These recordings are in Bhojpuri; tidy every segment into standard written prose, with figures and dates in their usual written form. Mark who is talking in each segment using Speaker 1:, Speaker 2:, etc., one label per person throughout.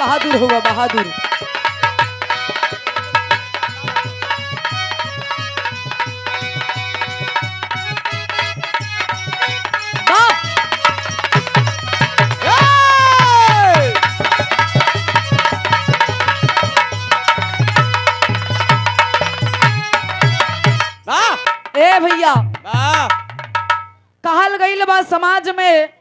Speaker 1: बहादुर हुआ बहादुर। ए भैया कहल गईल बा समाज में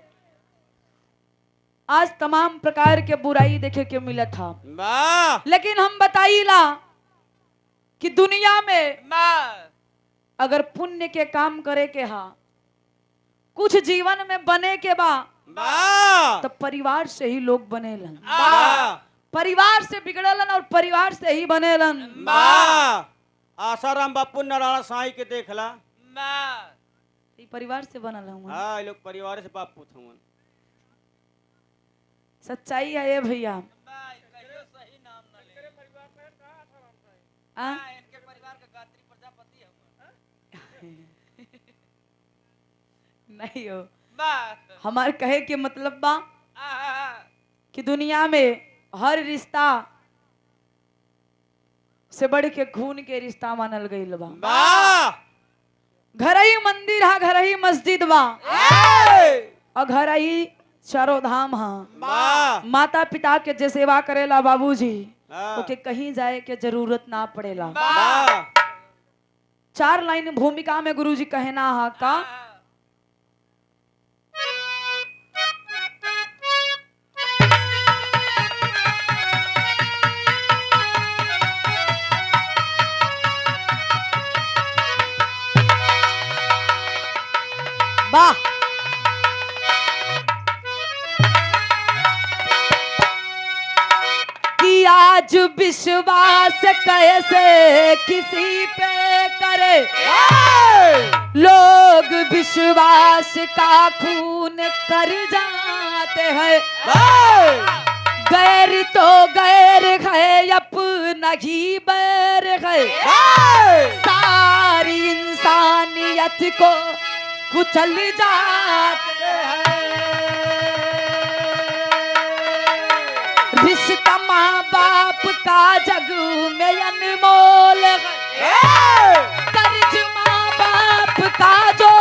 Speaker 1: आज तमाम प्रकार के बुराई देखे के मिलत था, लेकिन हम बताइला कि दुनिया में अगर पुण्य के काम करे के हा, कुछ जीवन में बने के बा तो परिवार से ही लोग बनेलन, परिवार से बिगड़लन और परिवार से ही बनेलन।
Speaker 2: आसाराम बापू नारायण साईं के देखला
Speaker 1: परिवार से बनल हूँ।
Speaker 2: हाँ, लोग परिवार से बापू थे।
Speaker 1: सच्चाई है ये भैया। नहीं हो, हमारे कहे के मतलब बा कि दुनिया में हर रिश्ता से बढ़ के खून के रिश्ता मानल गईल बा। घर ही मंदिर हा, घर ही मस्जिद बा और घर ही चारों धाम हा। माता पिता के जे सेवा करेला बाबूजी, ओके कहीं जाए के जरूरत ना पड़ेला। 4 लाइन भूमिका में गुरुजी कहना हा का वाह। कि आज विश्वास कैसे किसी पे करे, लोग विश्वास का खून कर जाते हैं। गैर तो गैर है, अपना ही बैर है। सारी इंसानियत को कुचल जाते हैं। रिश्ता माँ बाप का जग में अनमोल है। कर्ज माँ बाप का जो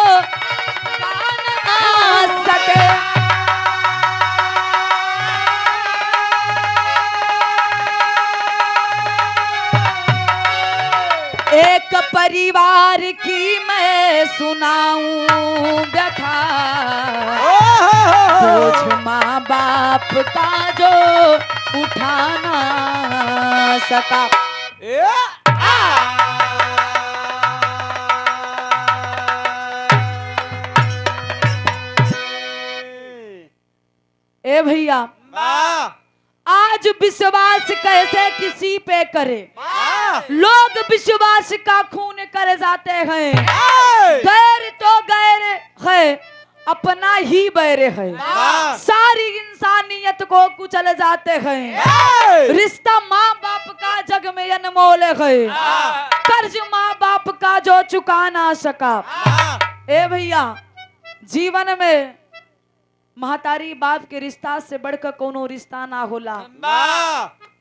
Speaker 1: चुका ना सके, एक परिवार की मैं सुनाऊं व्यथा। बोझ माँ बाप का जो उठा ना सका। ए भैया, आज विश्वास कैसे किसी पे करे, लोग विश्वास का खून कर जाते हैं। गैर तो गैर है, अपना ही बैर है। सारी इंसानियत को कुचल जाते हैं। रिश्ता माँ बाप का जग में अनमोल है। कर्ज माँ बाप का जो चुका ना सका। ए भैया, जीवन में महतारी बाप के रिश्ता से बढ़कर कोनो रिश्ता ना होला।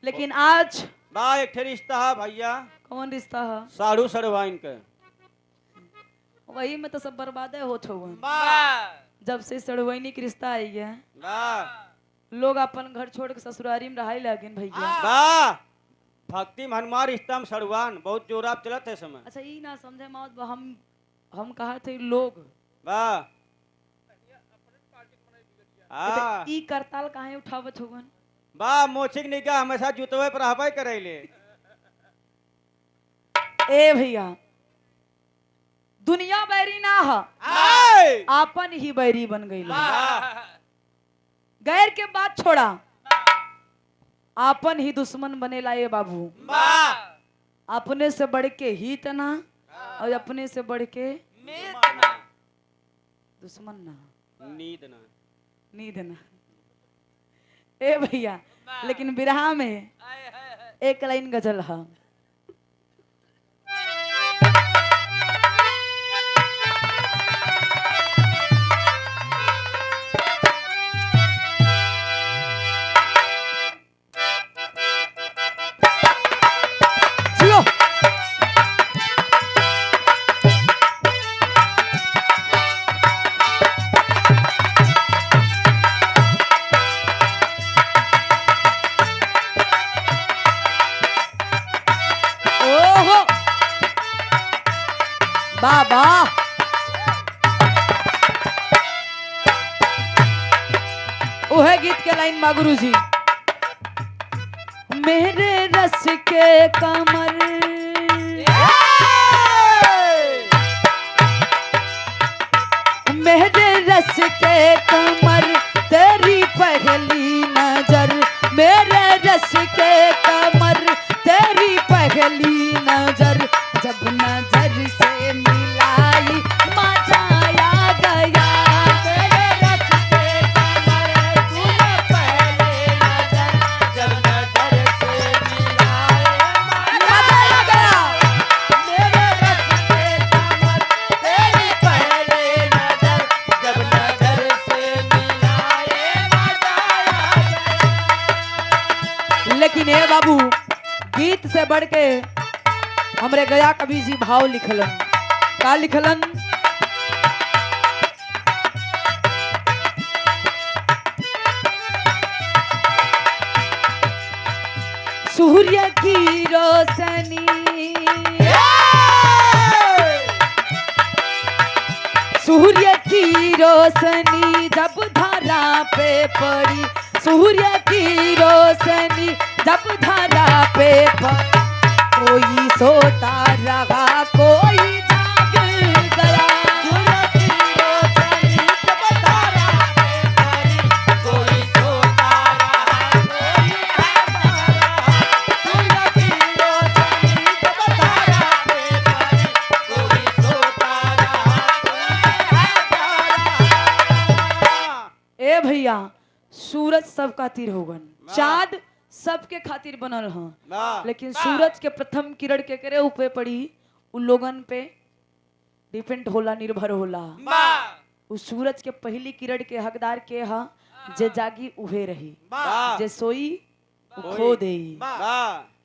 Speaker 1: लेकिन आज
Speaker 2: एक रिश्ता है भैया।
Speaker 1: कौन रिश्ता है?
Speaker 2: साढ़ू सड़वाइन के।
Speaker 1: वही में तो सब बर्बादे होत हो। जब से सड़वैनी के रिश्ता आई है, लोग अपन घर छोड़ के ससुरारी में रहाई लगिन भैया।
Speaker 2: भक्ति हनुमान रिश्ता में सड़वान बहुत जोराब चलत है समय।
Speaker 1: अच्छा, ये ना समझे मौत, हम कहा थे लोग ई करताल काहे उठावत होगन?
Speaker 2: मोचिक निगाह हमेशा जुतवे पर रहबे करेले।
Speaker 1: ए भैया, दुनिया बैरी ना है, आपन ही बैरी बन गई। गैर के बात छोड़ा, आपन ही दुश्मन बनेला। ये बाबू, अपने से बढ़ के हित ना और अपने से बढ़ के दुश्मन ना, नींद ना। ए भैया, लेकिन बिरहा में एक लाइन गजल है। बाबा ओहे गीत के लाइन बा गुरुजी। मेरे रस के कमर मेरे रस के कमर तेरी पहली नजर, मेरे रस के कमर तेरी पहली नजर, जब नजर से मिलाई मजा आ गया। मेरे रस के कमर तूने पहली नजर, जब नजर से मिलाई मजा आ गया। मेरे रस के कमर तेरी पहली नजर, जब नजर से मिलाई मजा आ गया। लेकिन हे बाबू गीत से बढ़ के हमरे गया कवि जी भाव लिखलन। का लिखलन? सूर्य की रोशनी सूर्य की रोशनी जब धारा पे पड़ी, सूर्य की रोशनी जब धारा पे पड़ी, कोई सोता रहा कोई जाग गया। सूर्य की रोशनी जब धारा पे पड़ी, कोई सोता रहा कोई जागा रहा। सूर्य की रोशनी जब धारा पे पड़ी, कोई सोता रहा कोई जागा रहा। ए भैया सूरज सबका तीर होगन, चाँद सबके खातिर बनल ह, लेकिन सूरज के प्रथम किरण के करे ऊपर पड़ी उन लोगन पे डिपेंड होला, निर्भर होला। उस सूरज के पहली किरण के हकदार के हा जे जागी उहे रही, जे सोई खो देई।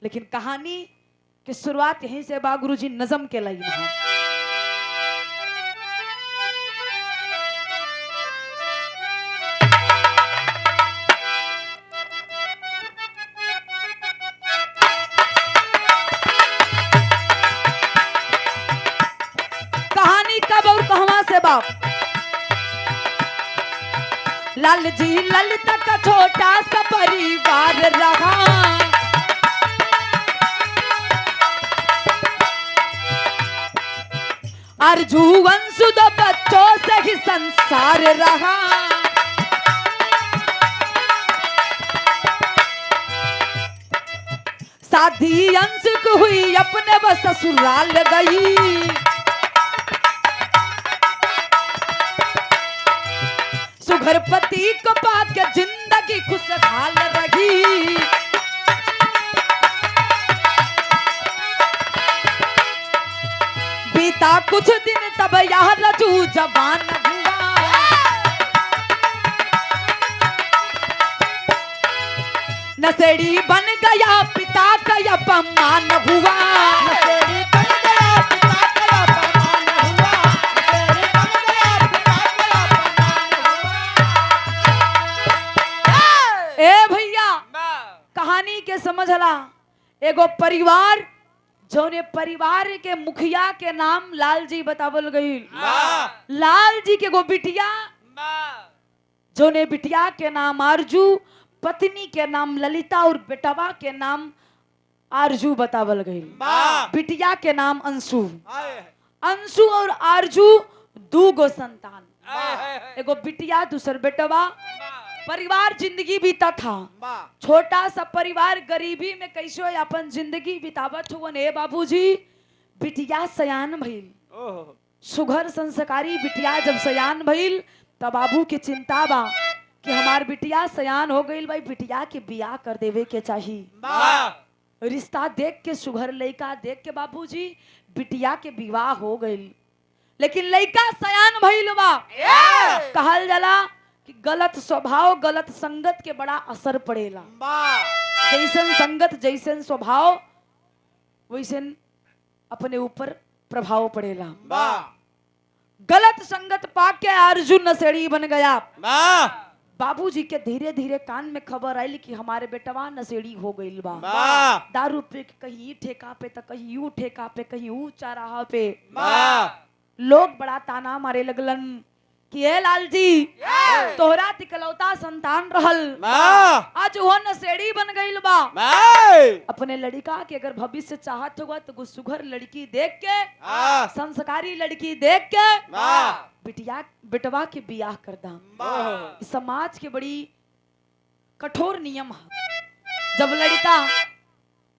Speaker 1: लेकिन कहानी के शुरुआत यहीं से बा गुरुजी, नज़म के लाइन हा। बाप लाल जी ललिता का छोटा सा परिवार रहा, अर्जू अंशु दो बच्चों से ही संसार रहा। शादी अंश को हुई अपने वो ससुराल गई, सुघर पति को पाके जिंदगी खुशहाल रही। बीता कुछ दिन तब यह रजू जवान हुआ, नशेड़ी बन गया पिता का अपमान हुआ। नशेड़ी बन गया पिता का अपमान हुआ, नशेड़ी बन गया पिता का अपमान हुआ। ए भैया कहानी के समझला, एगो परिवार जौने परिवार के मुखिया के नाम लाल जी बतावल गई। लाल जी के गो बिटिया जौने बिटिया के नाम आरजू, पत्नी के नाम ललिता और बेटवा के नाम आरजू बतावल गई। बिटिया के नाम अंशु। अंशु और आरजू दू गो संतान, एगो बिटिया दूसर बेटवा। परिवार जिंदगी बीता था, छोटा सा परिवार गरीबी में कैसे अपन जिंदगी बितावत हुआ। ए बाबूजी बिटिया सयान भइल, सुघर संस्कारी बिटिया जब सयान भइल तब बाबू के चिंता बा कि हमार बिटिया सयान हो गई भाई, बिटिया के बियाह कर देवे के चाहिए। रिश्ता देख के सुघर लड़का देख के बाबूजी बिटिया के विवाह हो गई, लेकिन लड़का सयान भइल बा। कहल जाला कि गलत स्वभाव गलत संगत के बड़ा असर पड़ेला। जैसन संगत जैसन स्वभाव वैसन अपने ऊपर प्रभाव पड़ेला। गलत संगत पाके अर्जुन नशेड़ी बन गया। बाबूजी के धीरे धीरे कान में खबर आई कि हमारे बेटवा नशेड़ी हो गईल बा।
Speaker 2: वाह
Speaker 1: दारू पे कहीं ई ठेका पे तो कहीं यू ठेका पे कहीं ऊ चौराहा पे।
Speaker 2: वाह
Speaker 1: लोग बड़ा ताना मारे लगलन कि ए लाल जी तोहरा तिकलौता संतान रहल,
Speaker 2: वाह
Speaker 1: आज वो नशेड़ी बन गईल बा।
Speaker 2: वाह
Speaker 1: अपने लड़का के अगर भविष्य चाहत होगा तो कुछ सुघर लड़की देख के,
Speaker 2: वाह
Speaker 1: संस्कारी लड़की देख के
Speaker 2: वाह
Speaker 1: बिटिया बेटवा के बियाह कर दा।
Speaker 2: वाह
Speaker 1: इस समाज के बड़ी कठोर नियम है। जब लड़का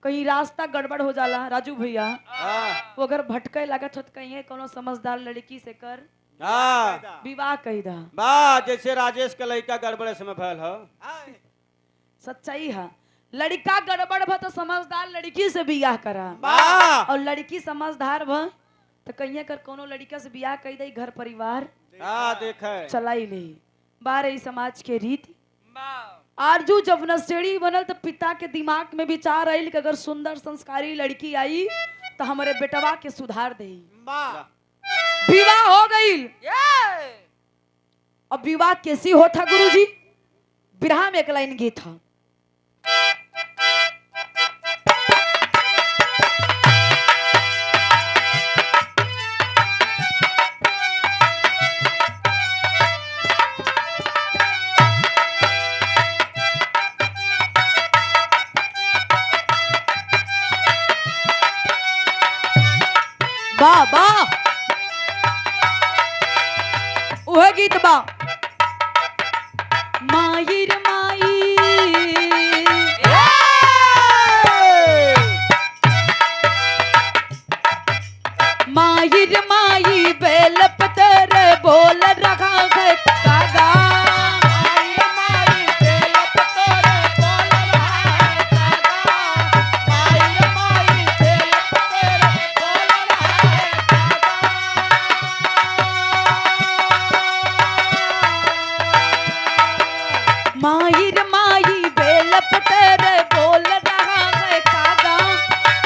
Speaker 1: कहीं रास्ता गड़बड़ हो जाला राजू भैया, वो अगर भटके लागत हो तो कहीं कोनो समझदार लड़की से कर विवाह कही दा।
Speaker 2: वाह जैसे राजेश के लड़का गड़बड़े समय भयल हो।
Speaker 1: सच्चाई है, लड़का गड़बड़ भ तो समझदार लड़की से बियाह करा,
Speaker 2: वाह
Speaker 1: और लड़की समझदार भ तो कहीं कर कोनो लड़का से बियाह कही दे, घर परिवार
Speaker 2: देखे
Speaker 1: चलाई ले। बारे समाज के रीति। आरजू जब नशेड़ी बनल तो पिता के दिमाग में विचार आयल कि अगर सुंदर संस्कारी लड़की आई तो हमारे बेटवा के सुधार दे। विवाह हो गई। अब विवाह कैसी होता गुरुजी? बिरहा में एक लाइन गीत था। बाबा वह गीत बा माहिर माई माहिर माई बेल पतर बोल रहा है कागा। माहिर माई बेल पतर बोल रहा है कागा,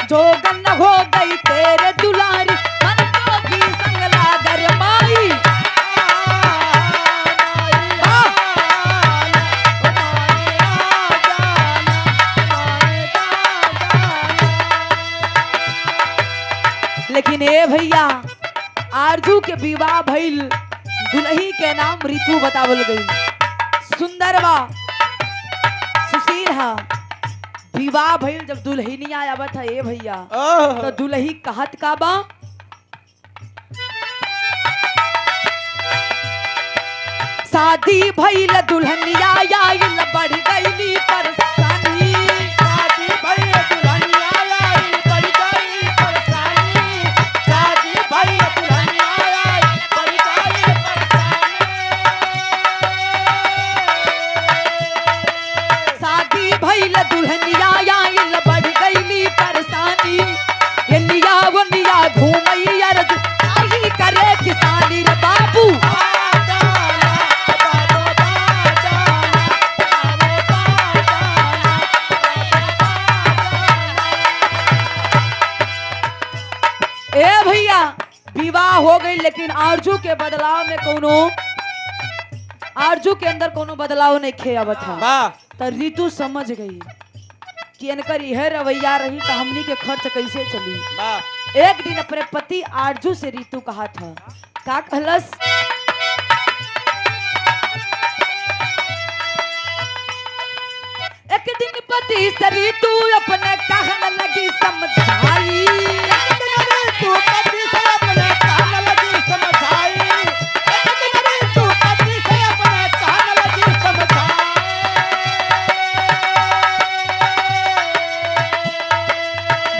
Speaker 1: जोगन हो गई तेरे दुलारी मन को भी संग लागर माई। लेकिन ए भैया आरजू के विवाह भइल, दुल्ही के नाम ऋतु बतावल गई। सुंदर बा, सुशील हा। विवाह भइल जब दुल्हनी आवत है ए भैया तो दुल्ही कहत का बा शादी भइल दुल्हनिया आइल बढ़ गईली परेशानी। शादी भइल दुल्हनिया आइल बढ़ गई परेशानी। शादी भइल दुल्हनिया आइल बढ़ गई परेशानी। शादी भइल दुल्हनिया आइल बढ़ गईली परेशानी। एनिया वनिया घूमई अरज आई करे किसानी रे बाबू। ए भैया विवाह हो गई, लेकिन आरजू के बदलाव में कोनो आरजू के अंदर कोनो बदलाव नहीं खे आवत था। तो ऋतु समझ गई कि इनकर यह रवैया रही तो हमनी के खर्च कैसे चली। एक दिन अपने पति आरजू से ऋतु कहा था, का कहलस? एक दिन पति से ऋतु अपने कहने लगी समझाई।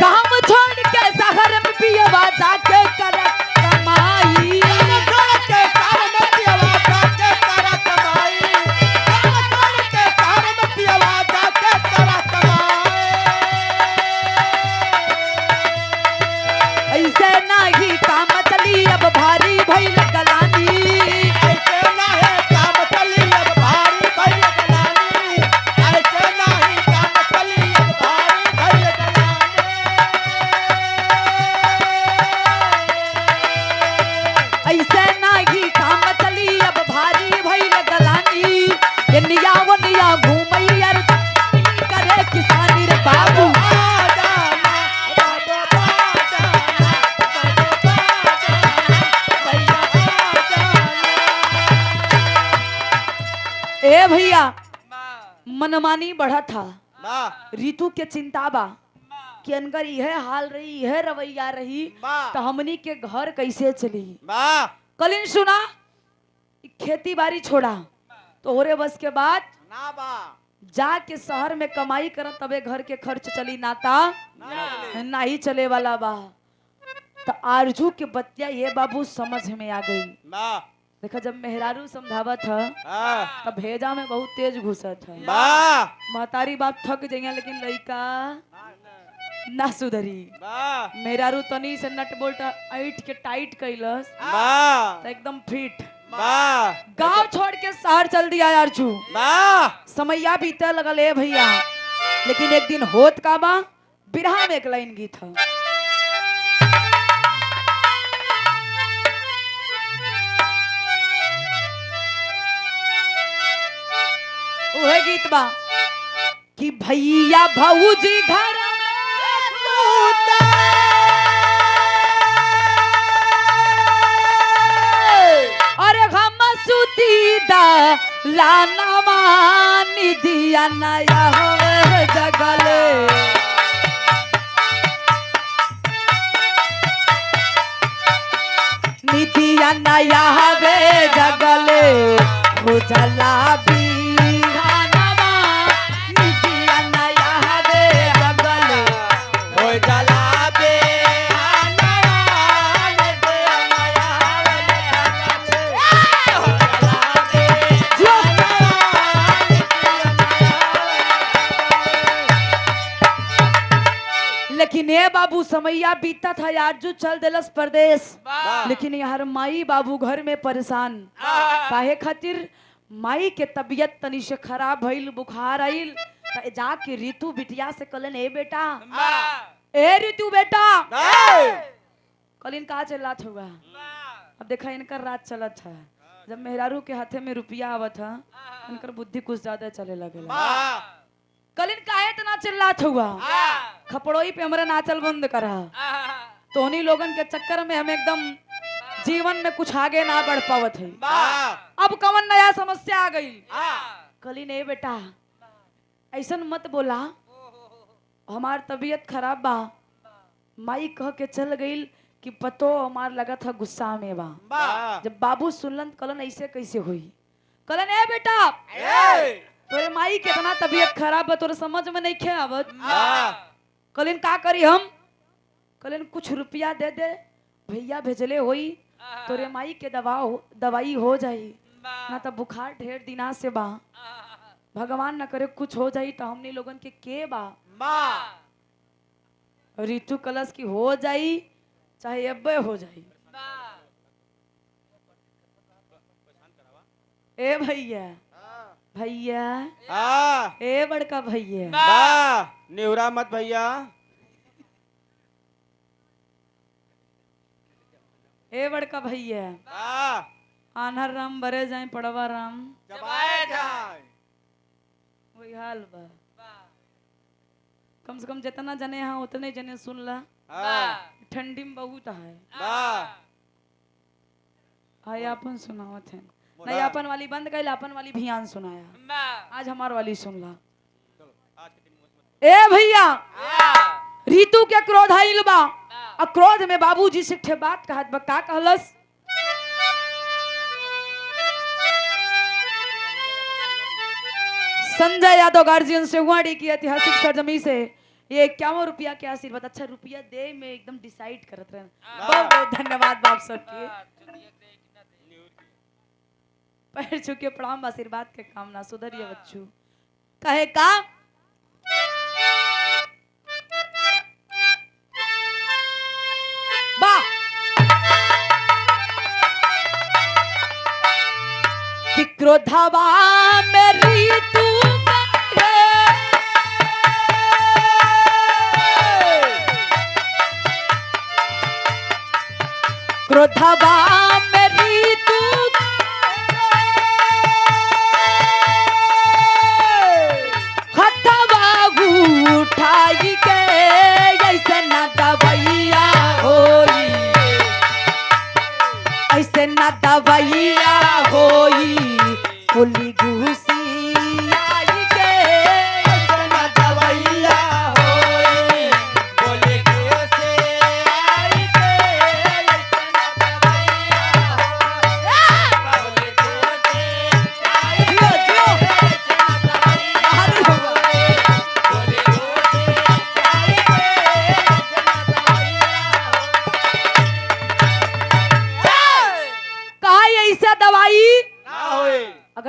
Speaker 1: गाँव छोड़ के शहर में पियवा जाके कर कमाई। मनमानी बढ़ा था।
Speaker 2: वाह
Speaker 1: ऋतु के चिंता बा कि अनकर यह हाल रही, यह रवैया रही
Speaker 2: वाह
Speaker 1: तो हमनी के घर कैसे चली।
Speaker 2: वाह
Speaker 1: कलिन सुना खेती बाड़ी छोड़ा तो होरे बस के बाद
Speaker 2: ना बा
Speaker 1: जाके शहर में कमाई कर तबे घर के खर्च चली, नाता ना ही चले वाला बा। तो आरजू के बतिया ये बाबू समझ में आ गई।
Speaker 2: वाह
Speaker 1: देखा जब मेहरारू समझावत है
Speaker 2: हाँ
Speaker 1: तब भेजा में बहुत तेज घुसत है।
Speaker 2: वाह
Speaker 1: महतारी बाप थक जाइए लेकिन लड़का ना सुधरी।
Speaker 2: वाह
Speaker 1: मेहरारू तनी से नट बोल्ट ऐठ के टाइट कैलस
Speaker 2: वाह
Speaker 1: तो एकदम फिट।
Speaker 2: वाह
Speaker 1: गांव छोड़ के शहर चल दिया आरजू।
Speaker 2: वाह
Speaker 1: समैया बीते लगल है भैया, लेकिन एक दिन होत का बा बिरहा में एक लाइन गीत है। वह गीत बा कि भैया भौजी घर में सूते, अरे हम सुती दा लाना मानी दिया नया हो जगले। निदिया नया हवे जगले हो जला लेकिन ये बाबू समैया बीता था यार जो चल दिलस परदेश। लेकिन यार माई बाबू घर में परेशान काहे खातिर माई के तबीयत तनी से खराब भइल, बुखार आइल त जाके ऋतु बिटिया से कलन ए बेटा, ए ऋतु बेटा कलिन का चलत हुआ। अब देखा इनकर रात चलत है, जब मेहरारू के हाथे में रुपया आवत है इनकर बुद्धि कुछ ज्यादा चले लगेला। कलिन काहे इतना चिल्लात हुआ, खपड़ोई पे हमरा नाचल बंद करा। तोहनी लोगन के चक्कर में हम एकदम जीवन में कुछ आगे ना बढ़ पावत है। अब कवन नया समस्या आ गई। कलिन ए बेटा ऐसन मत बोला, हमार तबीयत खराब बा। माई कह के चल गई कि पतो हमार लगा था गुस्सा में बा। जब बाबू सुनलन कलन ऐसे कैसे हुई। कलन ए बेटा तोरे माई के इतना तबीयत खराब बा, तोरे समझ में नहीं खे आवत। कलिन का करी हम। कलिन कुछ रुपया दे दे, भैया भेजले होई तोरे माई के दवाई हो जाई, ना तो बुखार ढेर दिना से बा। भगवान न करे कुछ हो जाई तो हमनी लोगन के बा। ऋतु कलश की हो जाई चाहे अब्बे हो जाई। ए भैया भैया ए बड़का भैया
Speaker 2: नेवरा मत भैया।
Speaker 1: ए बड़का भैया आन्हर राम बरे जाए पड़वा राम वही हाल बा। कम से कम जितना जने हाँ उतने जने सुन ला। ठंडी में बहुत है। हाय अपन सुनावत है नहीं, अपन वाली बंद कर, अपन वाली भियान सुनाया। आज हमार वाली सुन ला। ए भैया ऋतु के क्रोध आइल बा। क्रोध में बाबूजी से ठे बात कहत बा। का कहलस। संजय यादव गार्जियन से हुआड़ी की ऐतिहासिक सरजमी से ये 51 रुपया के आशीर्वाद। अच्छा रुपया दे में एकदम डिसाइड करत रहे। बहुत बहुत धन्यवाद बाप सबके। पैर छू के प्रणाम, आशीर्वाद के कामना। सुधरिए बच्चू कहे का बा कि क्रोधवा में ऋतु क्रोधवा में ऋतु उठाई के ऐसे ना दवैया होई, ऐसे ना दवैया होई। कुली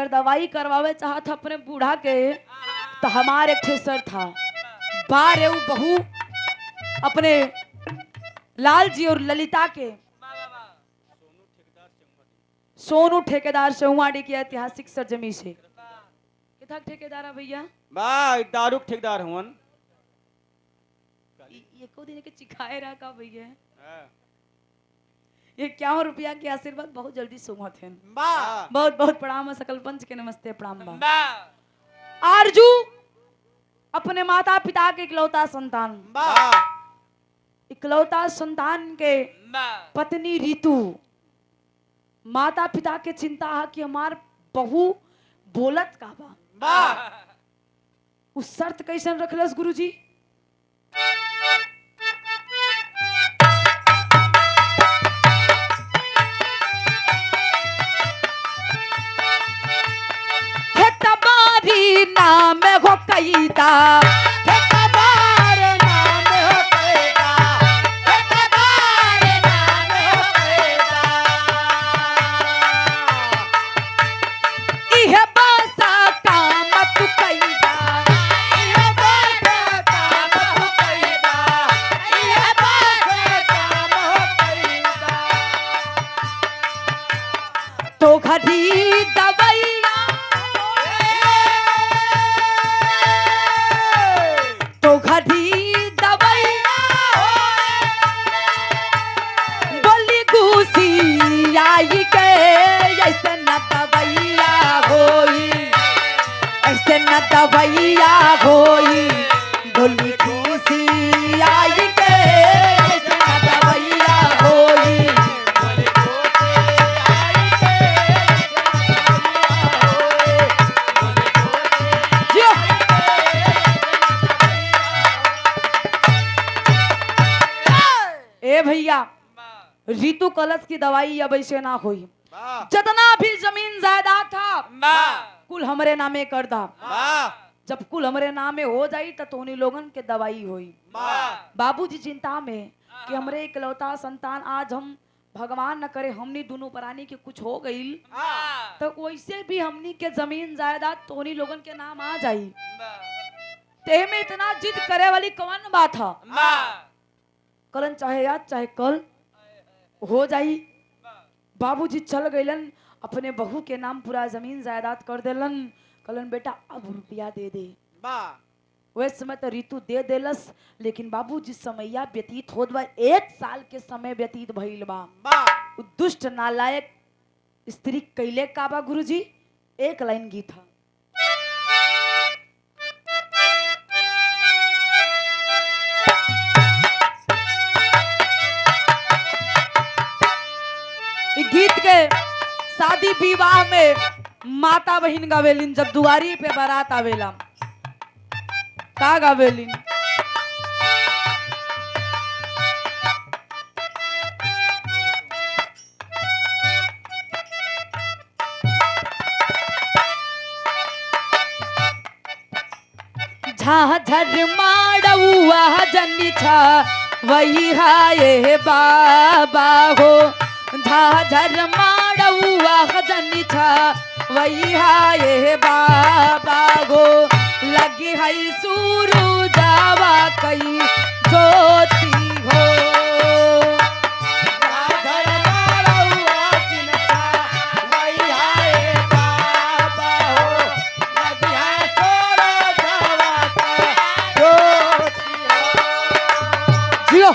Speaker 1: दवाई करवावे चाहत अपने बूढ़ा के, तो हमारे एक ठे सर था बारे उ बहू अपने लाल जी और ललिता के सोनू ठेकेदार सेहुआडी की ऐतिहासिक सरजमी से। कितना ठेकेदार है भैया?
Speaker 2: वाह दारू के ठेकेदार हुवन।
Speaker 1: एको दिन के चिखाए रहा का भैया
Speaker 2: हाँ।
Speaker 1: ये क्या हो रुपया के आशीर्वाद बहुत जल्दी सुमत है।
Speaker 2: वाह
Speaker 1: बहुत बहुत प्रणाम है, सकल पंच के नमस्ते प्रणाम बा। आरजू अपने माता पिता के इकलौता संतान,
Speaker 2: वाह
Speaker 1: इकलौता संतान के पत्नी रीतू, माता पिता के चिंता है कि हमार बहू बोलत का बा।
Speaker 2: वाह
Speaker 1: उस शर्त कैसन रखलस गुरुजी? तबारी नाम हो कैदा,
Speaker 2: तबार नाम हो कैदा, तबार नाम हो कैदा।
Speaker 1: इह बासा काम तू कैदा,
Speaker 2: इह बासा काम हो कैदा, इह बासा काम हो कैदा।
Speaker 1: तो घड़ी दवैया तो घड़ी दवैया बोली घूसी आई के, ऐसे न दवैया होई, ऐसे न दवैया होई, बोली घूसी आई के, ऐसे न दवैया होई। जियो। ए भैया रीतु कलश की दवाई अब ऐसे ना हुई,
Speaker 2: वाह
Speaker 1: जितना भी जमीन जायदाद था कुल हमरे नामे कर दा।
Speaker 2: वाह
Speaker 1: जब कुल हमरे नामे हो जाई तो तोनी लोगन के दवाई होई।
Speaker 2: वाह
Speaker 1: बाबूजी चिंता में कि हमरे इकलौता संतान, आज हम भगवान न करे हमनी दोनों प्राणी के कुछ हो गई तो वैसे भी हमनी के जमीन जायदाद तोनी लोगन के नाम आ जाई। ते में इतना जिद करे वाली कौन बात है? कलन चाहे आज चाहे कल हो जाई। बाबूजी चल गइलन, अपने बहू के नाम पूरा जमीन जायदाद कर देलन। कलन बेटा अब रुपया दे दे।
Speaker 2: वाह
Speaker 1: वह समय तो रीतु दे देलस, लेकिन बाबूजी समैया व्यतीत होत बा, 1 साल के समय व्यतीत भइल बा।
Speaker 2: वाह
Speaker 1: उ दुष्ट नालायक स्त्री कैले का बा गुरुजी? एक लाइन गीत है। गीत के शादी विवाह में माता बहन गावेलिन, जब दुआरी पे बारात आवेला का गावेलिन? झाझर माड़ुआ जनी छा वही हाय बाबा हो, झाझर माड़ुआ जनी छा वही हाय बाबा हो, लगी है सूरु जावा कई ज्योति हो। जियो।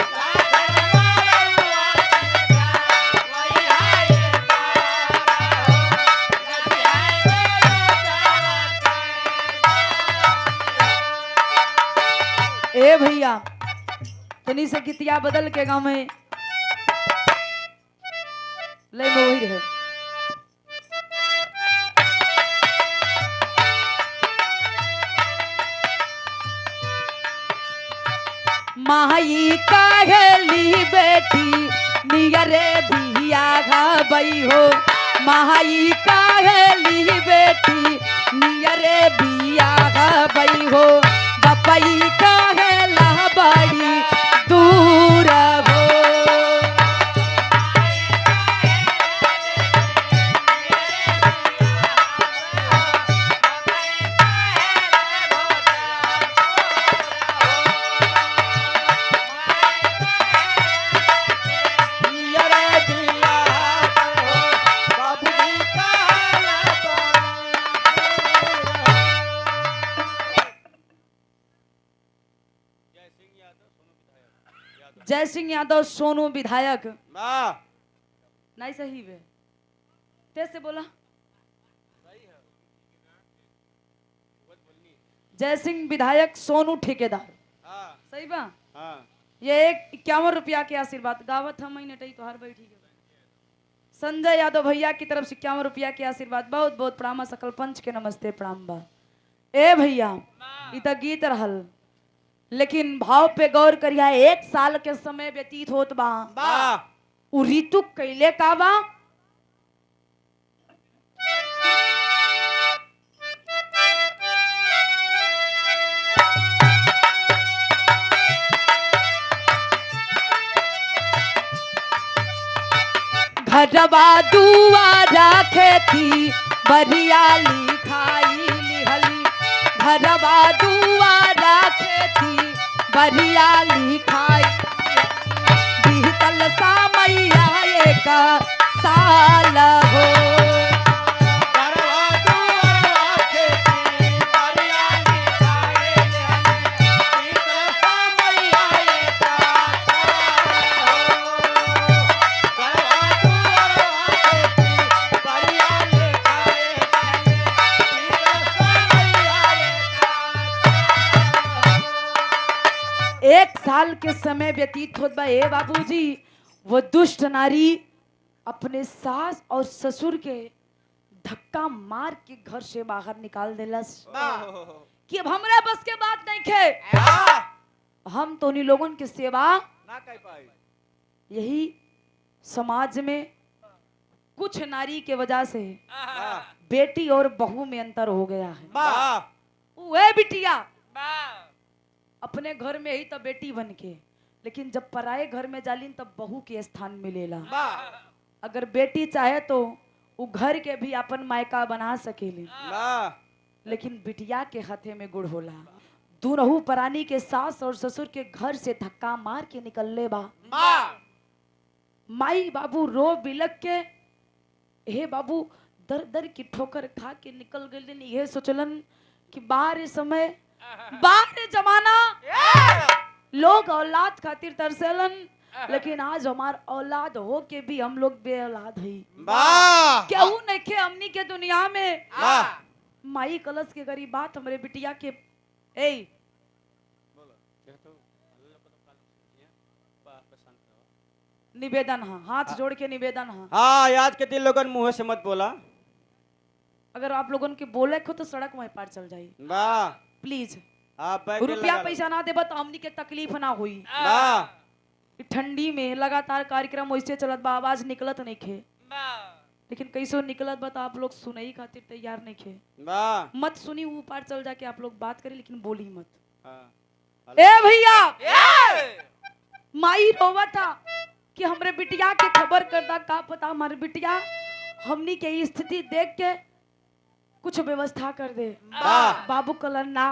Speaker 1: ए भैया तनी से गीतिया बदल के गाँव में ले में वही रहे। माई काहेली बेटी नियरे बिया गई हो, माई काहेली बेटी नियरे बिया गई हो, बपई काहेला बड़ी दूर हो। जय सिंह यादव सोनू विधायक।
Speaker 2: वाह
Speaker 1: नहीं सही वे तेज से बोला। जय सिंह विधायक सोनू ठेकेदार।
Speaker 2: हाँ
Speaker 1: सही बा।
Speaker 2: हाँ
Speaker 1: ये 51 रुपया के आशीर्वाद गावत हम महीने टई तोहार बैठी के। संजय यादव भैया की तरफ से 51 रुपया के आशीर्वाद बहुत बहुत प्रणाम। सकल पंच के नमस्ते प्रणाम बा। ए भैया इ त गीत रहल लेकिन भाव पे गौर करिया। 1 साल के समय व्यतीत होत बा।
Speaker 2: वाह
Speaker 1: उ ऋतु कैले का बा। घरवा दुआरा खेती बरियाली खाई लिहली। घरवा दुआरा खेती बरियाली खाई बीतल सामैया एक साल हो। एक साल के समय व्यतीत होत बा। ए बाबूजी वो दुष्ट नारी अपने सास और ससुर के धक्का मार के घर से बाहर निकाल देलस कि अब हमरा बस के बात नहीं खे। हम तो उन्हीं लोगों की सेवा
Speaker 2: ना कर पाई।
Speaker 1: यही समाज में कुछ नारी के वजह से बेटी और बहू में अंतर हो गया है।
Speaker 2: वाह
Speaker 1: वह बिटिया अपने घर में ही तो बेटी बन के, लेकिन जब पराए घर में जालिन तब बहू के स्थान मिलेला। अगर बेटी चाहे तो वो घर के भी अपन मायका बना सकेली, लेकिन बिटिया के हाथे में गुड़ होला। दूनहु परानी के सास और ससुर के घर से धक्का मार के निकलले बा। माई बाबू रो बिलक के हे बाबू दर दर की ठोकर खा के निकल गए। ये सोचलन कि बाहर समय बाहर जमाना लोग औलाद खातिर तरसेलन, लेकिन आज हमार औलाद हो के भी हम लोग बे औलाद है। केहू नहीं खे हमनी के दुनिया में। माई कलश के गरीब बात हमरे बिटिया के ए निवेदन है, हाथ जोड़ के निवेदन है।
Speaker 2: हाँ आज के दिन लोगन मुंह से मत बोला।
Speaker 1: अगर आप लोगन के बोले को तो सड़क वहीं पार चल जाई।
Speaker 2: वाह
Speaker 1: प्लीज
Speaker 2: आप
Speaker 1: रुपया पैसा ना देबा तो हमनी के तकलीफ ना हुई। ठंडी में लगातार कार्यक्रम वैसे चलत बा, आवाज निकलत नहीं खे, लेकिन कैसो निकलत बा तो आप लोग सुनई खातिर तैयार नहीं खे। मत सुनी वो पार चल जाके आप लोग बात करी, लेकिन बोली मत। ए भैया माई रोवा था कि हमरे बिटिया के खबर करदा, का पता हमारे बिटिया हमनी के स्थिति देख के कुछ व्यवस्था कर दे। बाबू कलन ना,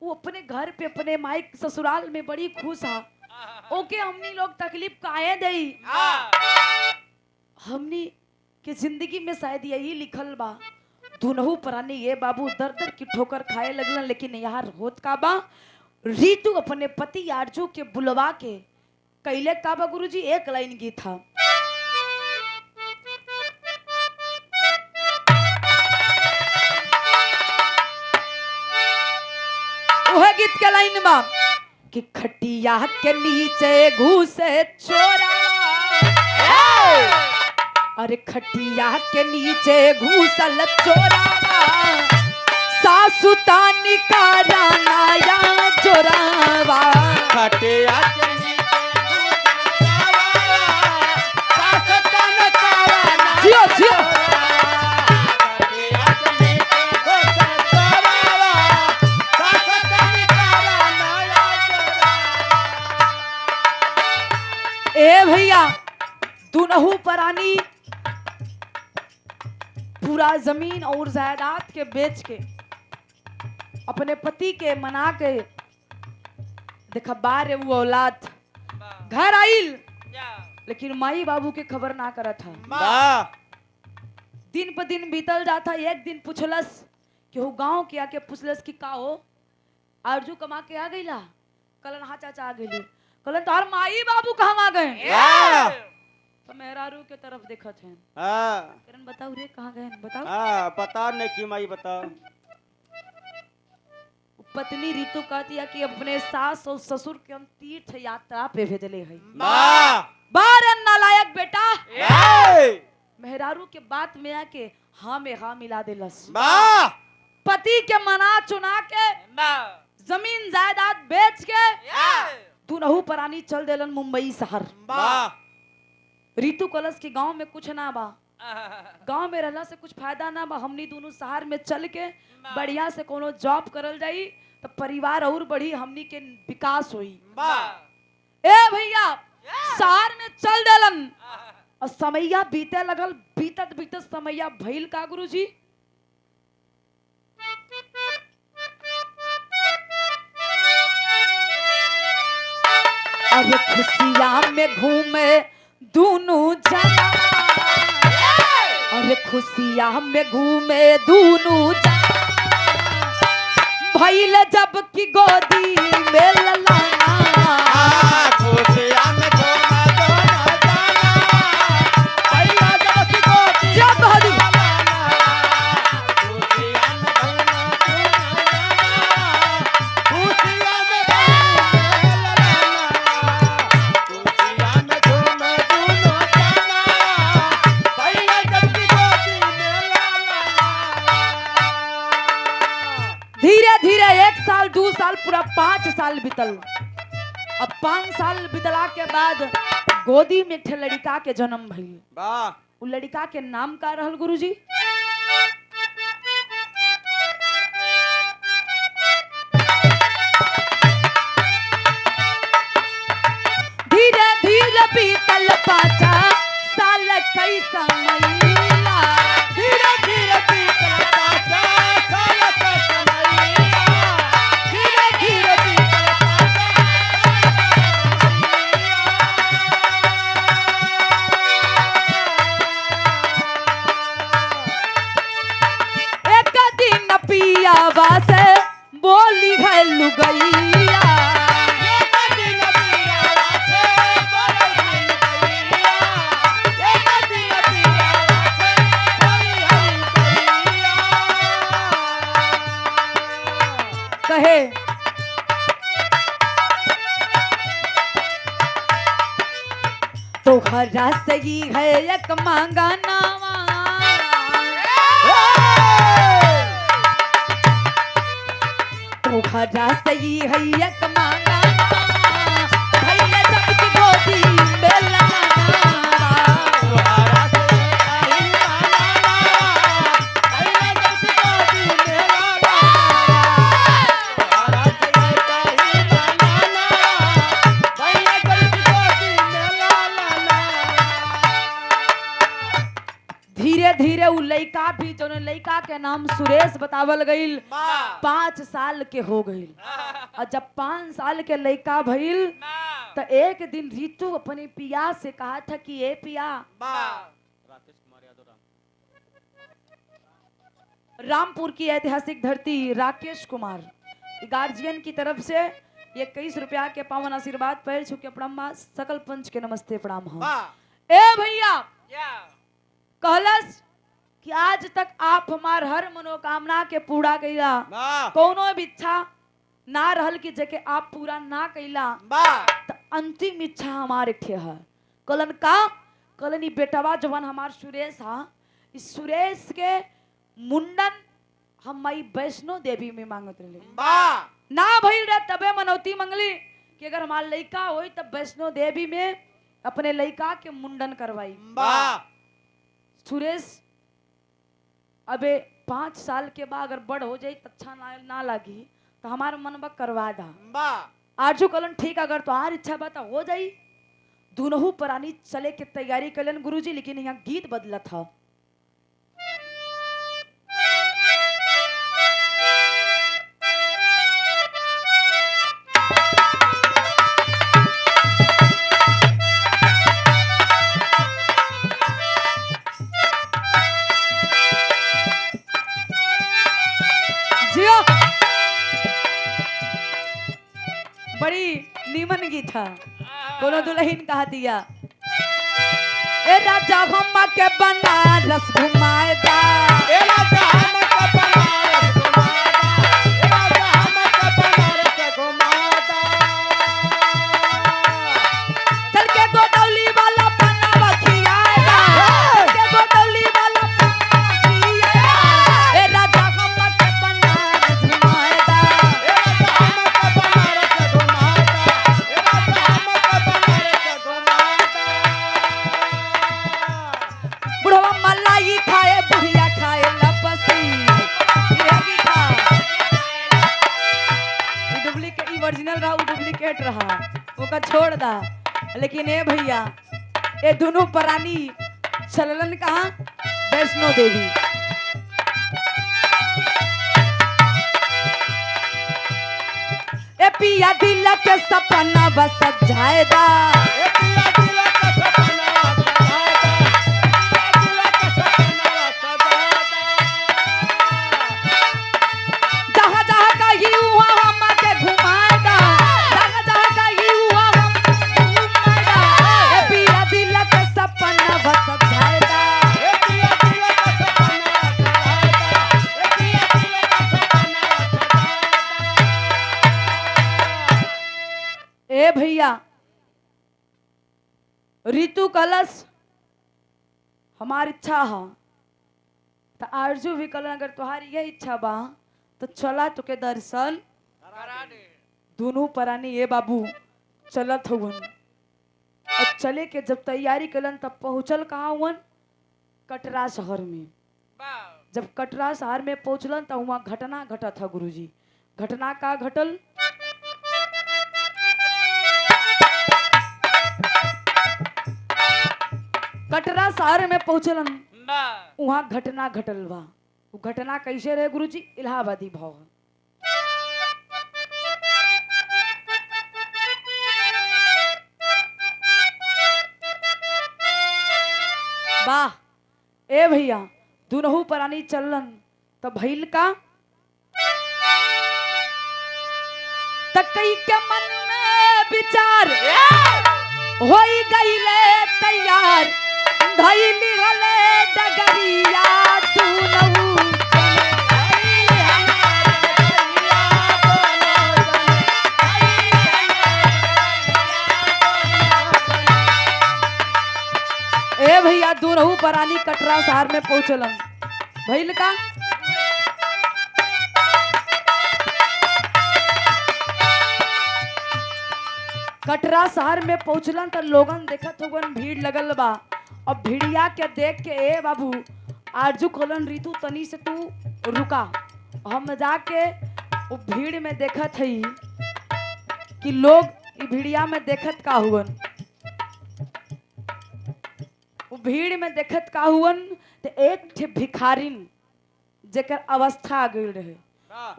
Speaker 1: वो अपने घर पे अपने माई ससुराल में बड़ी खुश है। ओके हमनी लोग तकलीफ काहे दई। हमनी के जिंदगी में शायद यही लिखल बा। दुनहु परानी ये बाबू दर दर की ठोकर खाए लगलन, लेकिन यार होत का बा। रीतु अपने पति आरजू के बुलवा के कैले का बा गुरुजी, एक लाइन गीत था। वह गीत के लाइन में कि खटिया के नीचे घुसे चोरा, अरे खटिया के नीचे घुसल चोरा, सासु तानी का रानाया चोरावा।
Speaker 2: खटिया के नीचे सासु तानी का रानाया
Speaker 1: जियो जियो ए भैया दुनहु परानी पूरा जमीन और जायदाद के बेच के अपने पति के मना के देखा बार वो औलाद घर आइल, लेकिन माई बाबू के खबर ना करत था। दिन पर दिन बीतल जाता। एक दिन पूछलस कि वो गांव के आके पूछलस कि का हो आरजू कमा के आ गईला, कलन हाँ चाचा आ गेली। कलन तोहर माई बाबू कहाँ आ गए?
Speaker 2: हाँ
Speaker 1: तो मेहरारू के तरफ देखत हैं।
Speaker 2: हाँ
Speaker 1: करण बताओ रे कहाँ गए? बताओ।
Speaker 2: हाँ बता नहीं की माई बता।
Speaker 1: पत्नी ऋतु कहती है कि अपने सास और ससुर के हम तीर्थ यात्रा पे भेजले हैं।
Speaker 2: वाह
Speaker 1: बार नालायक बेटा
Speaker 2: ए!
Speaker 1: मेहरारू के बात में आके हाँ में हाँ मिला देलस।
Speaker 2: वाह
Speaker 1: पति के मना चुना के जमीन जायदाद बेच के दुनहु परानी चल देलन मुंबई शहर।
Speaker 2: वाह
Speaker 1: ऋतु कलश के गांव में कुछ ना बा, गांव में रहला से कुछ फायदा ना बा। हमनी दोनों शहर में चल के बढ़िया से कोनो जॉब करल जाई तो परिवार और बढ़ी, हमनी के विकास होई। ए भैया शहर में चल देलन और समैया बीते लगल। बीतत बीतत समैया भइल का गुरुजी? अरे खुशियां में घूमे दोनों जना, अरे खुशियां में घूमे दोनों जना, भइल जब की गोदी में ललाना।
Speaker 2: खुशियां में घूमा दोनों जाना, भैया जब की गोदी
Speaker 1: जय बहादुर।
Speaker 2: खुशियां में घूमा दोनों जाना, खुशियां में खुशियां में घूमा दोनों जाना, भैया जब की गोदी में
Speaker 1: धीरे धीरे 1 साल 2 साल पूरा 5 साल बीतल। अब 5 साल बीतला के बाद गोदी में एक लड़का के जन्म भइल।
Speaker 2: वाह
Speaker 1: उ लड़का के नाम का रहल गुरुजी? धीरे धीरे बीतल 5 साल कई समैया,
Speaker 2: धीरे धीरे बीतल 5 साल का समैया, धीरे धीरे बीतल 5
Speaker 1: एक दिन पियावा से बोली है लुगैया, कहे तो खरा सही है एक मांगा नावा, तो खरा सही है एक मांगा नावा, भैया जब की गोदी में ललाना। धीरे धीरे उ लड़का भी जो लड़का के नाम सुरेश बतावल गईल 5 साल के हो गईल। और जब 5 साल के लड़का भइल तो एक दिन ऋतु अपने पिया से कहा था कि ए पिया,
Speaker 2: राकेश कुमार यादव
Speaker 1: रामपुर की ऐतिहासिक धरती राकेश कुमार गार्जियन की तरफ से ये 21 रुपया के पावन आशीर्वाद पैर छू के प्रणाम, सकल पंच के नमस्ते प्रणाम हो। ए भैया कहलस कि आज तक आप हमार हर मनोकामना के पूरा कैला, कोनो भी इच्छा ना रहल कि जेके आप पूरा ना कैला, तो अंतिम इच्छा हमारे ठे है। कलन का कलन ई बेटवा जवन हमार सुरेश हा, इस सुरेश के मुंडन हम मई वैष्णो देवी में मांगत रहे। ना भइल रे तबे मनौती मंगली कि अगर हमार लड़का होई तब वैष्णो देवी में अपने लड़का के मुंडन करवाई। सुरेश अबे 5 साल के बाद अगर बड़ हो जाई तो अच्छा ना लगी तो हमार मन बा करवा दा। आजू कलन ठीक अगर तो आर इच्छा बा तो हो जाई। दोनों प्राणी चले के तैयारी कलन गुरुजी, लेकिन यहाँ गीत बदला था। बड़ी नीमन गीत था। कोनो दुल्हन कहा दिया ए राजा हम के बनारस घुमाए दा
Speaker 2: ए राजा हमके बनारस घुमाता, ए राजा हमके बनारस घुमाता।
Speaker 1: चल के गोदौली वाला पन्ना खियाए दा चल के गोदौली वाला पन्ना खियाए ए राजा हम के बनारस घुमाए दा
Speaker 2: ए राजा हमके बनारस घुमाता, ए राजा हमके बनारस घुमाता।
Speaker 1: बुढ़वा मलाई खाए बुढ़िया खाए लपसी ये की खा ई डुप्लीकेट ई ओरिजिनल रहा, उ डुप्लीकेट रहा, ओका छोड़ दा। लेकिन ए भैया ये दोनों प्राणी चललन कहाँ? वैष्णो देवी। ए पिया दिल के सपना बस जायदा
Speaker 2: ए पिया दिल का सपना सजाता, पिया दिल का सपना सजाता।
Speaker 1: जहाँ जहाँ कही हुआ हम के घुमाएगा जहाँ जहाँ कही हुआ हम घुमाएगा ए पिया दिल के सपना बस जायदा
Speaker 2: ए पिया दिल का सपना सजाता, ए पिया दिल का सपना सजाता।
Speaker 1: ए भैया ऋतु कलश हमारी इच्छा है तो आरजू भी कल अगर तुम्हारी यह इच्छा बा तो चला तुके दर्शन दोनों प्राणी ये बाबू चलत हुवन और चले के जब तैयारी कलन तब पहुंचल कहाँ हुवन? कटरा शहर में। जब कटरा शहर में पहुंचलन तब वहाँ घटना घटा था गुरुजी। घटना का घटल? कटरा शहर में पहुंचलन वहाँ घटना घटल बा। वो घटना कैसे रहे गुरुजी? इलाहाबादी भाव। वाह ए भैया दुनहु प्राणी चलन तब भइल का तकई के मन में विचार होई गईले तैयार धइली हले डगरिया दुनहु ए भैया दुनहु प्राणी कटरा शहर में पहुंचलन भइल का कटरा शहर में पहुंचलन तो लोगन देखत होगन भीड़ लगल बा और भीड़िया के देख के ए बाबू आरजू खोलन ऋतु तनी से तू रुका। हम जाके वो भीड़ में देखत हई कि लोग ई भीड़िया में देखत का हुवन। वो भीड़ में देखत का हुवन तो एक ठे भिखारिन जेकर अवस्था आ गई रहे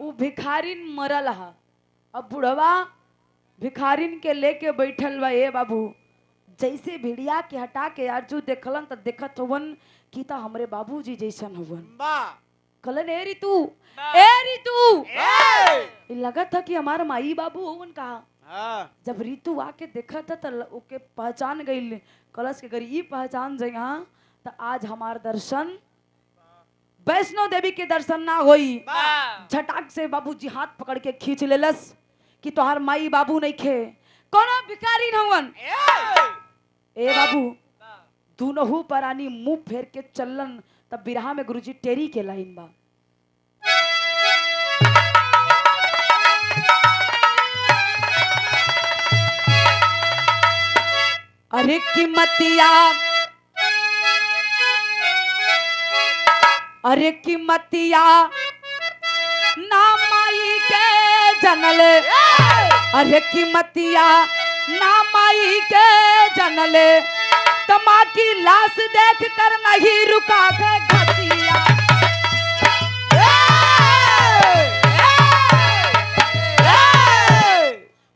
Speaker 1: वो भिखारिन मरल हा। अब बुढ़वा भिखारिन के लेके बैठल बा ए बाबू। जैसे भिड़िया के हटा के आरजू देखलन तो देखत हुवन कि ता हमरे बाबूजी जैसन हुवन। कलन ए ऋतु ये लगा था कि हमार माई बाबू हुवन कहा। जब ऋतु आके देखा था तो ओके पहचान गई। कलश के गरीब पहचान जइहा तो आज हमार दर्शन वैष्णो देवी के दर्शन ना होई। झटाक से बाबूजी हाथ पकड़ के खींच लेलस कि तोहार माई बाबू नहीं खे कोनो भिखारी हवन। ए बाबू दुनहु प्राणी मुंह फेर के चलन तब बिरहा में गुरुजी टेरी के लाइन बा। अरे कीमतिया ना माई के जनले अरे कीमतिया ना माई के जनले तमा की लाश देख कर नहीं रुका के घटिया।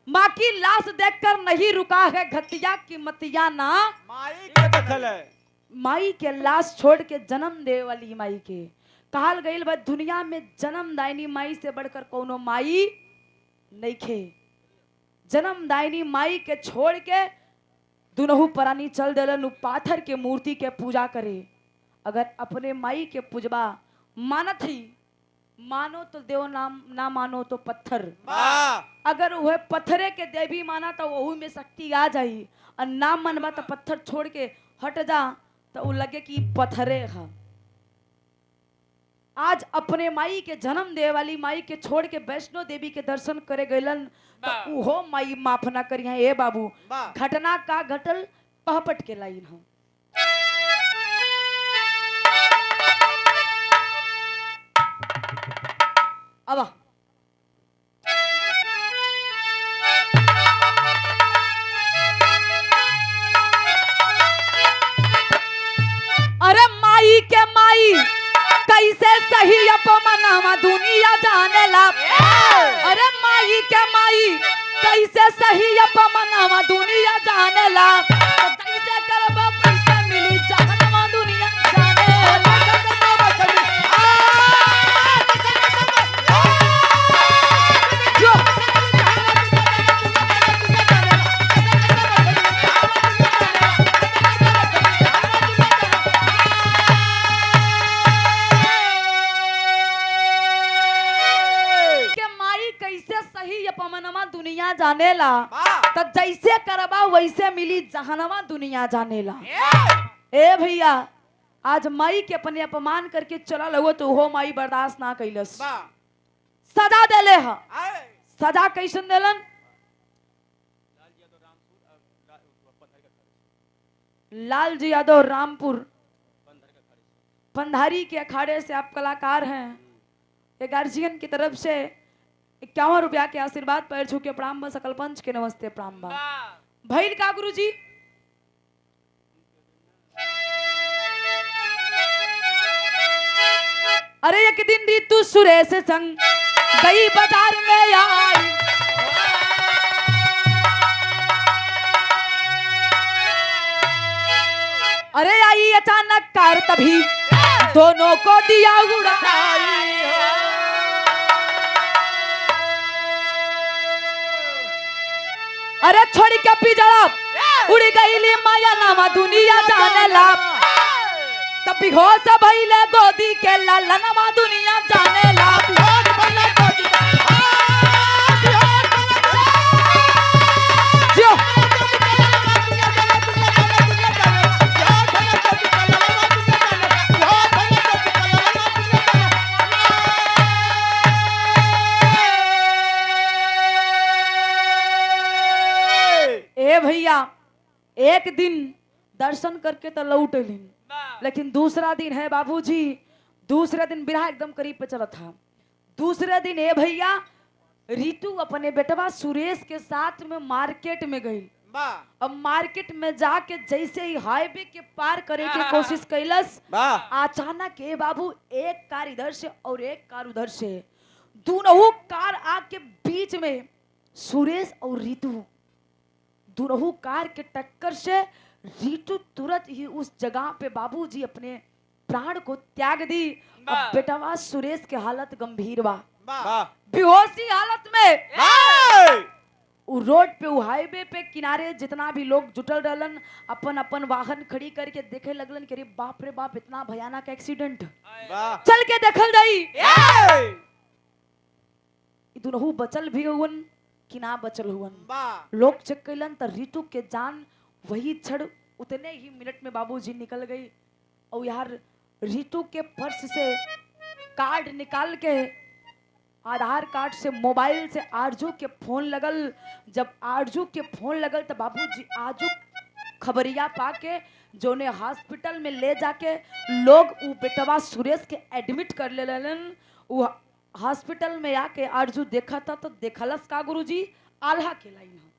Speaker 1: माँ की लाश देखकर नहीं रुका है घटिया कीमतिया ना
Speaker 2: माई के दखल है।
Speaker 1: माई के लाश छोड़ के जन्म दे वाली माई के कहल गई बा दुनिया में जन्म दायनी माई से बढ़कर कोनो माई नहीं खे। जन्मदायिनी माई के छोड़ के दुनहु परानी चल देलन उ पाथर के मूर्ति के पूजा करे। अगर अपने माई के पूजबा मानत ही, मानो तो देव नाम, ना मानो तो पत्थर। अगर वह पत्थरे के देवी माना तो वही में शक्ति आ जाई, और ना मनबा तो पत्थर छोड़ के हट जा तो वो लगे कि पत्थरे है। आज अपने माई के जन्म दे वाली माई के छोड़ के वैष्णो देवी के दर्शन करे गइलन तो उहो माई माफ ना करिया। ए बाबू, घटना का घटल पहपट के लाइन हो। अब अरे माई के माई कैसे सही अपमनावा दुनिया जाने ला। अरे माई के माई कैसे सही अपमनावा दुनिया जाने ला। कैसे करबा पैसा मिली जहनवा दुनिया जाने ला। दुनिया जानेला तो जैसे करबा वैसे मिली जहनवा दुनिया जानेला। ए भैया, आज माई के अपने अपमान करके चला लगो तो वो माई बर्दाश्त ना कैलस, सजा देले है। सजा कैसन देलन? लाल जी यादव रामपुर पंधारी के अखाड़े से आप कलाकार हैं। एक गार्जियन की तरफ से 51 रुपया के आशीर्वाद पैर छू के प्रणाम बा। सकल पंच के नमस्ते प्रणाम बा। भैल का गुरु जी अरे एक दिन रीतु सुरेश संग गई बाजार में आई। अरे आई अचानक कार तभी दोनों को दिया उड़ाई। अरे छोड़ के पिजड़ा उड़ गईली माया नामा दुनिया जाने ला। तभी होश भइले गोदी के ललनवा दुनिया जाने ला। ए भैया, एक दिन दर्शन करके तो लौट ली, लेकिन दूसरा दिन है बाबूजी, दूसरे दिन बिरहा एकदम करीब पे चला था। दूसरे दिन ए भैया रीतू अपने बेटवा सुरेश के साथ में मार्केट में गई। अब मार्केट में जाके जैसे ही हाईवे के पार करे की कोशिश कैलस, अचानक ए बाबू एक कार इधर से और एक कार उधर से, दोनों कार आके बीच में सुरेश और रीतू, दोनों कार के टक्कर से रीतू तुरंत ही उस जगह पे बाबूजी अपने प्राण को त्याग दी। अब बेटवा सुरेश की हालत गंभीर बा, बेहोशी हालत में उ रोड पे उ हाईवे पे किनारे जितना भी लोग जुटल रहलन अपन अपन वाहन खड़ी करके देखे लगलन कि अरे बाप रे बाप, इतना भयानक एक्सीडेंट। चल के देखल जाई दोनों बचल भी हुवन कि ना बचल हुवन। लोग चेक कैलन तो रीतू के जान वही क्षण उतने ही मिनट में बाबूजी निकल गई। और यार रीतू के पर्स से कार्ड निकाल के, आधार कार्ड से, मोबाइल से आरजू के फोन लगल। जब आरजू के फोन लगल तो बाबूजी आजू खबरिया पाके जोने हॉस्पिटल में ले जाके लोग उ बेटवा सुरेश के एडमिट कर ले लेलन। उ हॉस्पिटल में आके आरजू देखा था तो देखलस का गुरुजी, आल्हा के लाइन हो।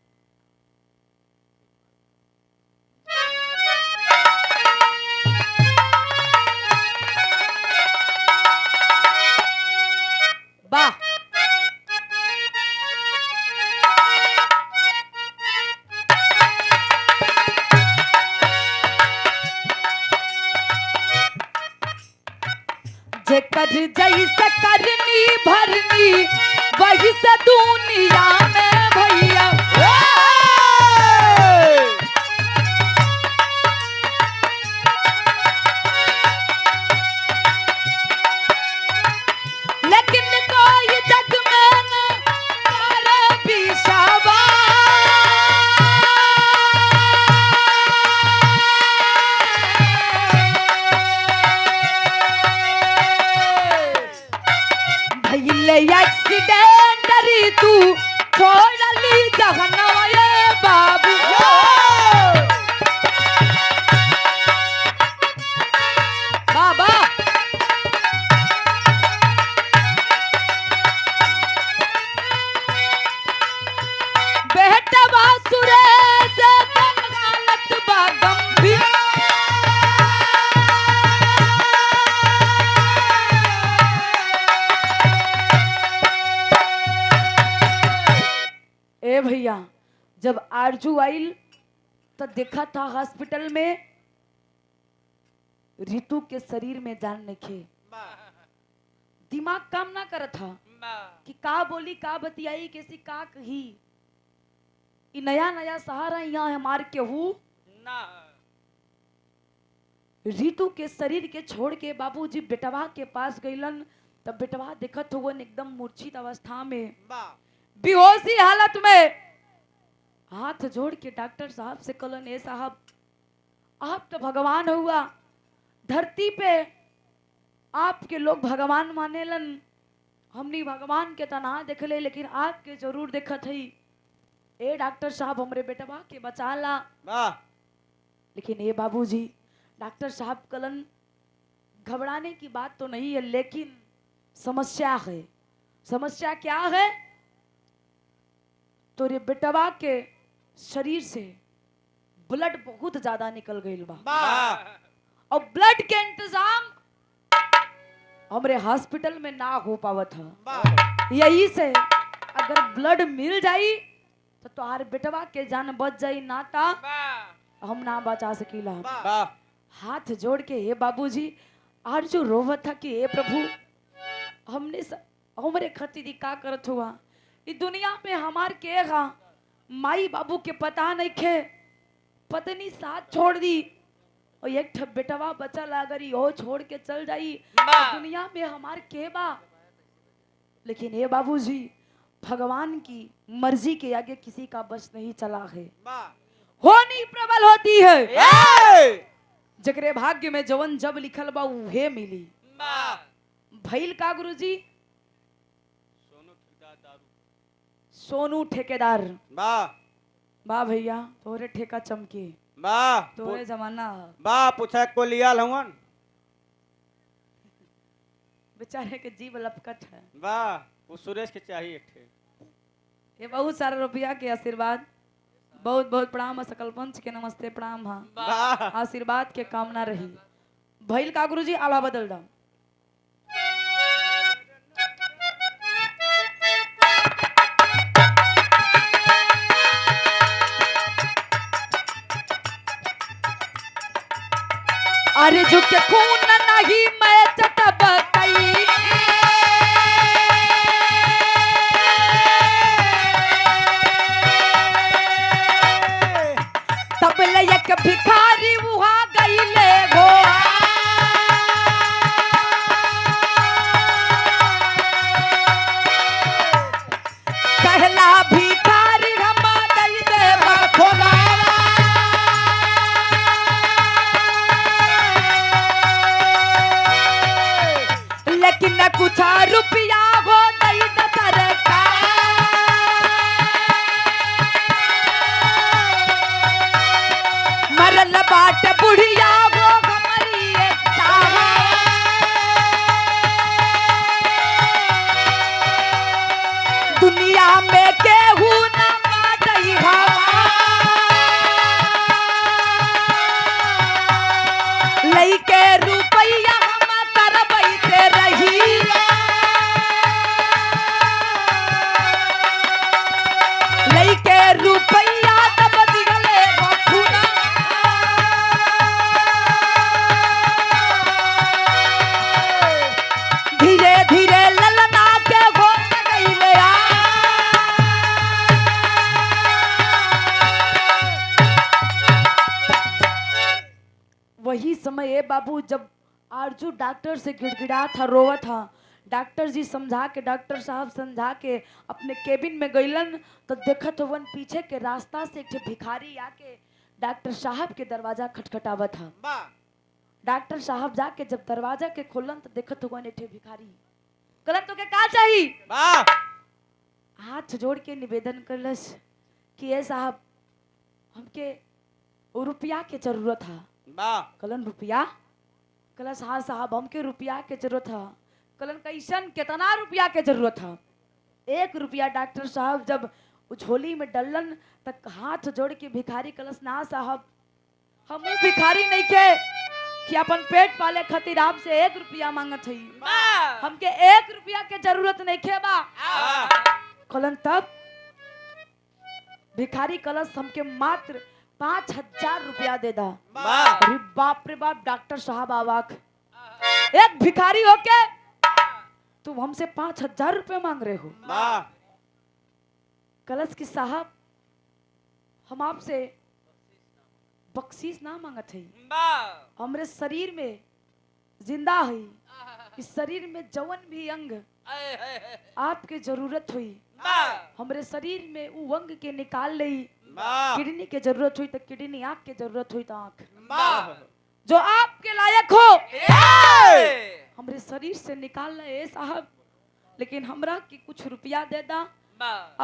Speaker 1: वाह, जेकर जैसे करनी भरनी वही से दुनिया में भैया। बिसवा सुरेश हालत बा गंभीर। ए भैया जब आरजू आइल तो देखा था हॉस्पिटल में रितु के शरीर में जान नहीं, दिमाग काम ना करत था कि का बोली का बतियाई कैसी का कही। इ नया नया सहारा यहाँ हमार के हूँ रितु के शरीर के छोड़ के बाबूजी बेटवा के पास गईलन। तब बेटवा देखत हुआ एकदम मूर्छित अवस्था में बेहोशी हालत में हाथ जोड़ के डॉक्टर साहब से कलन, ए साहब आप तो भगवान हुआ, धरती पे आपके लोग भगवान मानेलन, हमनी भगवान के तना देखले लेकिन आपके जरूर देखत हई। ए डॉक्टर साहब हमरे बेटवा के बचा ला। लेकिन ए बाबूजी डॉक्टर साहब कलन, घबराने की बात तो नहीं है लेकिन समस्या है। समस्या क्या है? तोरे बेटवा के शरीर से ब्लड बहुत ज्यादा निकल गई बा और ब्लड के इंतजाम हमरे हॉस्पिटल में ना हो पावत है। यही से अगर ब्लड मिल जाई तो तुम्हारे बेटवा के जान बच जाई, नाता हम ना बचा सकीला। हाथ जोड़ के हे बाबूजी आरजू रोवत था कि हे प्रभु हमने हमरे खतीरी का करत हुआ, इस दुनिया में हमार के गा माई बाबू के पता नहीं खे, पत्नी साथ छोड़ दी और एक ठप बेटवा बचा लागर यो छोड़ के चल जाई, दुनिया में हमार के बा। लेकिन ये बाबूजी भगवान की मर्जी के आगे किसी का बस नहीं चला है, होनी प्रबल होती है। जकरे भाग्य में जवन जब लिखल बा उहे मिली। भइल का गुरुजी? सोनू ठेकेदार। बा भैया तोरे ठेका चमके, तोरे जमाना
Speaker 2: पूछा को लिया हवन
Speaker 1: बेचारे के जीव लपकट है।
Speaker 2: वो सुरेश के चाहिए थे।
Speaker 1: ये बहुत सारा रुपया के आशीर्वाद, बहुत बहुत प्रणाम, सकल पंच के नमस्ते प्रणाम। हाँ आशीर्वाद के कामना रही। भइल का गुरुजी? आला बदल दा। अरे झुके खून नहीं मैं चटब कई, तब एक भिखारी वहाँ गई ले गो, कहला भिखारी हम दई देवा खोला, लेकिन न कुछ रुपया हो नहीं न सरकार, मरल बाट बुढ़िया हो हमारी दुनिया में केहू न बाटई हवा, लइके रुपया हम करबैते रही, लइके रुपया तब दिगले बखुना, धीरे धीरे ललना के हो गईले आ, वही समय ए बाबू जब आरजू डॉक्टर से गिड़गिड़ा था, रोवा था। डॉक्टर जी समझा के, डॉक्टर साहब समझा के अपने केबिन में गईलन तो देखत वन पीछे के रास्ता से एक भिखारी आके डॉक्टर साहब के दरवाजा खटखटावा था। डॉक्टर साहब जाके जब दरवाजा के खोलन तो देखत हुआ एक भिखारी, कलन तो के का चाहिए? हाथ जोड़ के निवेदन करलस कि ए साहब हमके रुपया के जरूरत है। कलन रुपया? कलस हाँ साहब हमके रुपया के जरूरत है। कलन कैसन कितना रुपया के जरूरत है? 1 रुपया। डॉक्टर साहब जब वो झोली में डलन तक हाथ जोड़ के भिखारी कलश ना साहब हम भिखारी नहीं के कि अपन पेट पाले खातिर आपसे 1 रुपया मांगत हई हमके 1 रुपया के जरूरत नहीं खे बा कलन तब भिखारी कलश हमके मात्र 5000 रुपया दे दा अरे बाप रे बाप डॉक्टर साहब आवाक एक भिखारी होके तुम हमसे 5000 रुपए मांग रहे हो कलश की साहब हम आपसे बख्शीश ना मांगत है हमरे शरीर में जिंदा है इस शरीर में जवन भी अंग आपके जरूरत हुई हमरे शरीर में वो अंग के निकाल ली किडनी के जरूरत हुई तो किडनी आंख के जरूरत हुई तो आंख जो आपके लायक हो हमरे शरीर से निकाल ले साहब लेकिन हमरा की कुछ रुपया दे दा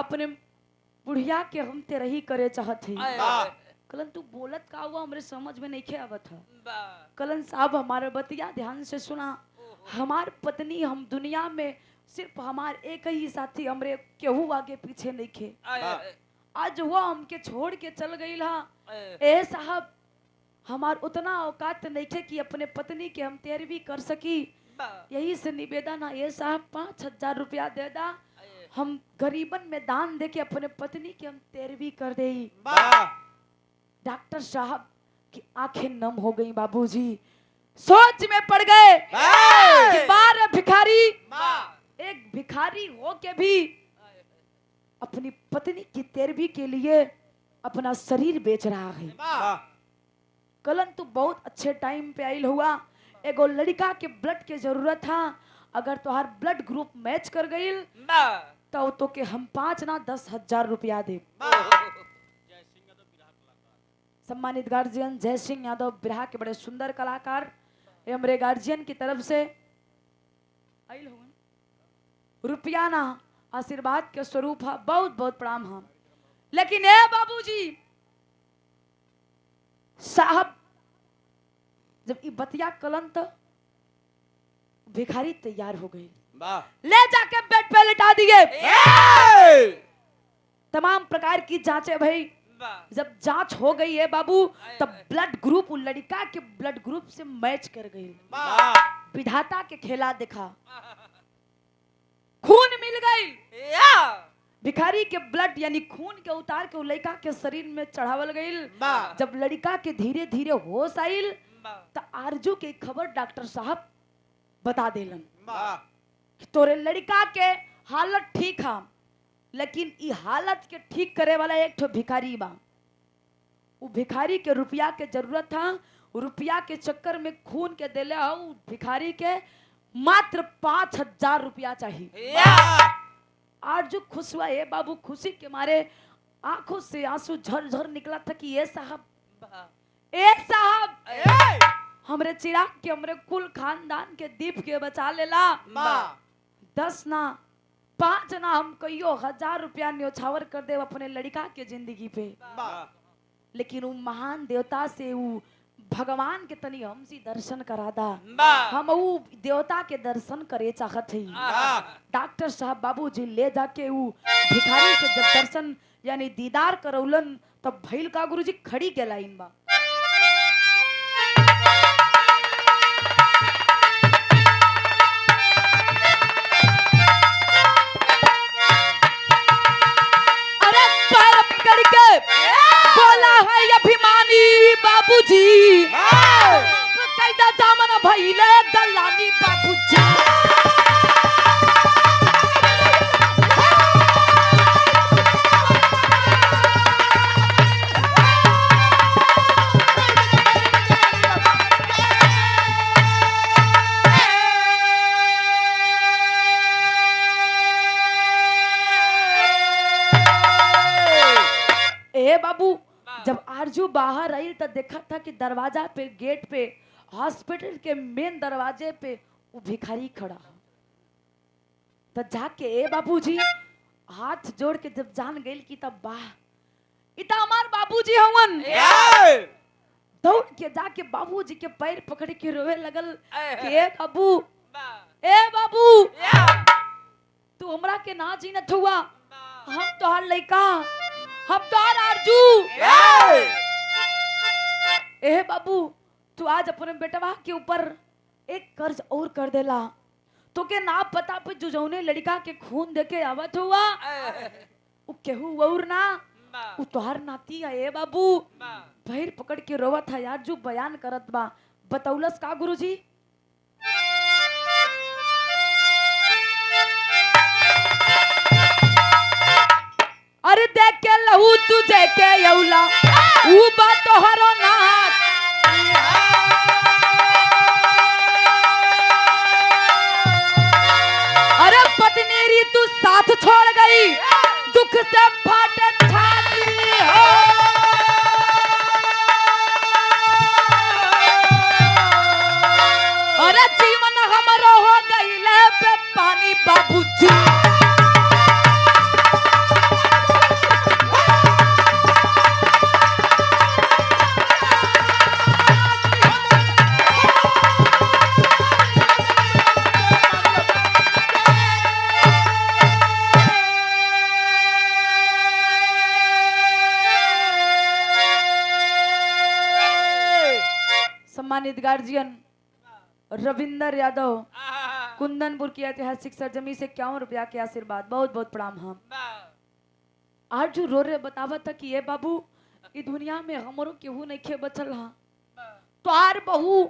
Speaker 1: अपने बुढ़िया के हम ते रही करे चाहत ही कलन तू बोलत का हुआ हमरे समझ में नहीं खे आवत है कलन साहब हमारे बतिया ध्यान से सुना हमार पत्नी हम दुनिया में सिर्फ हमार एक ही साथी हमरे केहू आगे पीछे नहीं खे आज वो हमके छोड़ के चल गई ला ए साहब हमार उतना औकात नहीं थे कि अपने पत्नी के हम तेरवी कर सकी यही से निवेदन है ये साहब 5000 रुपया दे दा हम गरीबन में दान दे के अपने पत्नी के हम तेरवी कर दे डॉक्टर साहब की आंखें नम हो गई बाबूजी सोच में पड़ गए कि बार भिखारी एक भिखारी हो के भी अपनी पत्नी की तेरवी के लिए अपना शरीर बेच रहा है कलन तो बहुत अच्छे टाइम पे आइल हुआ एगो लड़का के ब्लड के जरूरत था अगर तुम्हार ब्लड ग्रुप मैच कर गई तो के हम 5 ना 10,000 रुपया दे सम्मानित गार्जियन जय सिंह यादव बिरहा के बड़े सुंदर कलाकार ये हमारे गार्जियन की तरफ से आइल हुआ रुपया ना आशीर्वाद के स्वरूप है बहुत बहुत प्रणाम हम लेकिन ए बाबूजी साहब जब ये बतिया कलन तो भिखारी तैयार हो गई ले जाके बेड पे लिटा दिए तमाम प्रकार की जांचें भाई जब जांच हो गई है बाबू तब ब्लड ग्रुप लड़का के ब्लड ग्रुप से मैच कर गई विधाता के खेला दिखा खून मिल गई भिखारी के ब्लड यानी खून के उतार के लड़का के शरीर में चढ़ावल गई जब लड़का के धीरे धीरे होश आइल तो आरजू के खबर डॉक्टर साहब बता देलन कि तोरे लड़का के हालत ठीक है लेकिन ई हालत के ठीक करे वाला एक ठो भिखारी बा वो भिखारी के रुपया के जरूरत था रुपया के चक्कर में खून के देले हो भिखारी के मात्र 5000 रुपया चाहिए आरजू खुश हुआ ये बाबू खुशी के मारे आंखों से आंसू झरझर निकला था कि ये साहब हमरे चिराग के हमरे कुल खानदान के दीप के बचा लेला 10 ना 5 ना हम कहियो 1000 रुपया न्योछावर कर दे अपने लड़का के जिंदगी पे लेकिन वो महान देवता से वो भगवान के तनी हमसी दर्शन करादा हम वो देवता के दर्शन करे चाहत है डॉक्टर साहब बाबूजी ले जाके वो भिखारी से जब दर्शन यानी दीदार करौलन तब भइल का गुरुजी खड़ी के लाइन बा अरे पैर पकड़ के बोला है अभिमानी बाबूजी कैदा दामन भइले दलानी बाबूजी ए बाबू जब आरजू बाहर आई तो देखा था कि दरवाजा पे गेट पे हॉस्पिटल के मेन दरवाजे पे वो भिखारी खड़ा तो जाके ए बाबूजी हाथ जोड़ के जब जान गई कि तब वाह इता हमार बाबूजी हवन दौड़ के जाके बाबूजी के पैर पकड़ के रोवे लगल कि ए बाबू तू हमरा के ना जीनत हुआ हम तोहार लइका, हम तोहार आरजू। ए बाबू, तू आज अपने बेटवा के ऊपर एक कर्ज और कर देला। तो के ना पता पे जुजौने लड़का के खून देके आवत हुआ, उ केहू और ना, उ तोहार नाती है। ए बाबू, भैर पकड़ के रोवत है यार, जो बयान करत बा। बतौलस का गुरुजी? अरे देख के लहू तुझे के यौला, ऊ बा तोहरो नाथ। अरे पत्नी री तू साथ छोड़ गई, दुख से फाटे छाती हो। अरे जीवन हमरो हो गईले पे पानी बाबूजी। सम्मानित गार्जियन रविंदर यादव, कुंदनपुर की ऐतिहासिक सरजमी से 51 रुपया के आशीर्वाद, बहुत बहुत प्रणाम। हम आज जो रो रहे बतावा था कि ये बाबू, ई दुनिया में हमरो केहू नहीं खे बचल हा। तोहार बहू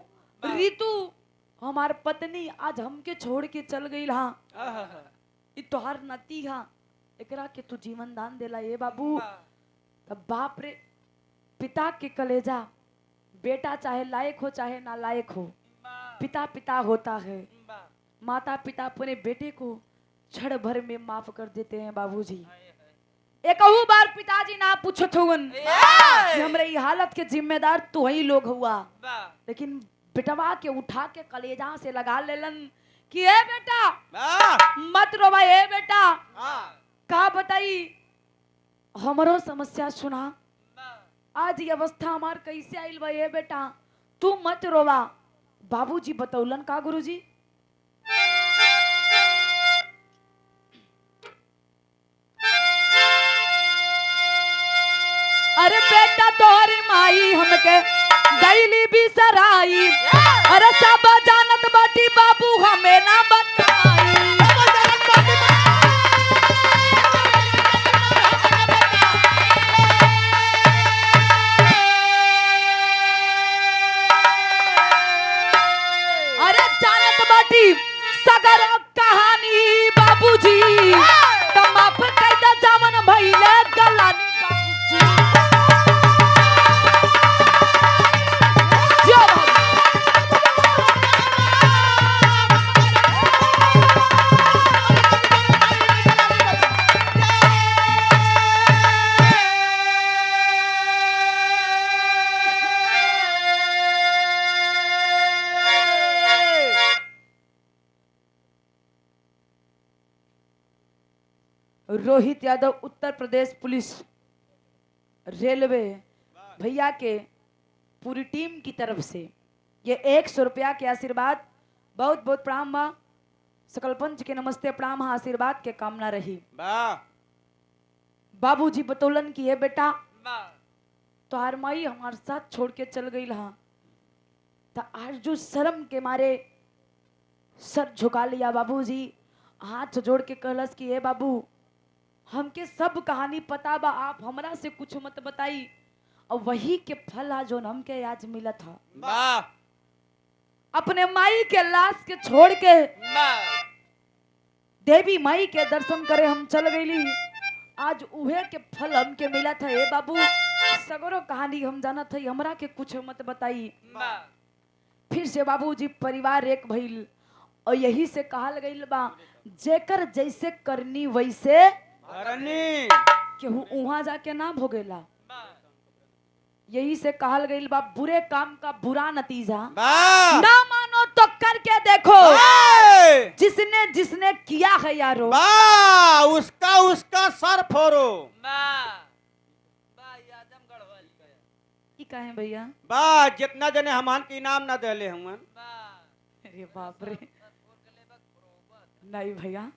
Speaker 1: रीतू, हमार पत्नी आज हमके छोड़ के चल गई हा। ई तोहार नती हा, एकरा के तू जीवन दान देला। ये बाबू, तब बाप रे, पिता के कलेजा, बेटा चाहे लायक हो चाहे ना लायक हो, पिता पिता होता है। माता पिता अपने बेटे को क्षण भर में माफ कर देते हैं बाबूजी। एक बार पिताजी ना पूछत हुवन कि हमरे ई हालत के जिम्मेदार तू ही लोग हुआ, लेकिन बेटवा के उठा के कलेजा से लगा लेलन कि ए बेटा मत रो भाई। ए बेटा का बताई हमरो समस्या सुना, आज ये अवस्था हमार कैसे आइल बा। ए बेटा तू मत रोवा। बाबूजी बतौलन का गुरुजी? अरे बेटा तोहरी माई हमके गईली भी सराई, अरे सब जानत बाटी बाबू हमें ना बताई। अरे जानत बाटी सगर कहानी बाबूजी, तो माफ कई दा जावन भइले गलानी बाबूजी। जो रोहित यादव, उत्तर प्रदेश पुलिस रेलवे भैया के पूरी टीम की तरफ से ये 100 रुपया के आशीर्वाद, बहुत बहुत प्रणाम बा। सकल पंच के नमस्ते प्रणाम, आशीर्वाद के कामना रही। बाबूजी बतौलन की है बेटा तोहार माई हमारे साथ छोड़ के चल गई हा, तो आज जो शर्म के मारे सर झुका लिया बाबूजी, हाथ जोड़ के कहलस कि ए बाबू हमके सब कहानी पता बा, आप हमरा से कुछ मत बताई। और वही के फल आज जो हमके आज मिला था। अपने माई के लाश के छोड़ के देवी माई के दर्शन करे हम चल गईली, आज उहे के फल हमके मिला था। ए बाबू सगरो कहानी हम जाना था, हमरा के कुछ मत बताई। फिर से बाबूजी परिवार एक भइल, और यही से कहल गईल बा जेकर जैसे करनी वैसे केहू उहाँ जाके ना भोगेला। यही से कहल गईल बा बुरे काम का बुरा नतीजा ना मानो तो करके देखो, जिसने जिसने किया है यारो
Speaker 2: उसका उसका सर फोड़ो।
Speaker 1: ई कहे भैया
Speaker 2: बा जितना जने हमान के इनाम ना देले हुआ।
Speaker 1: अरे बाप रे, नहीं भैया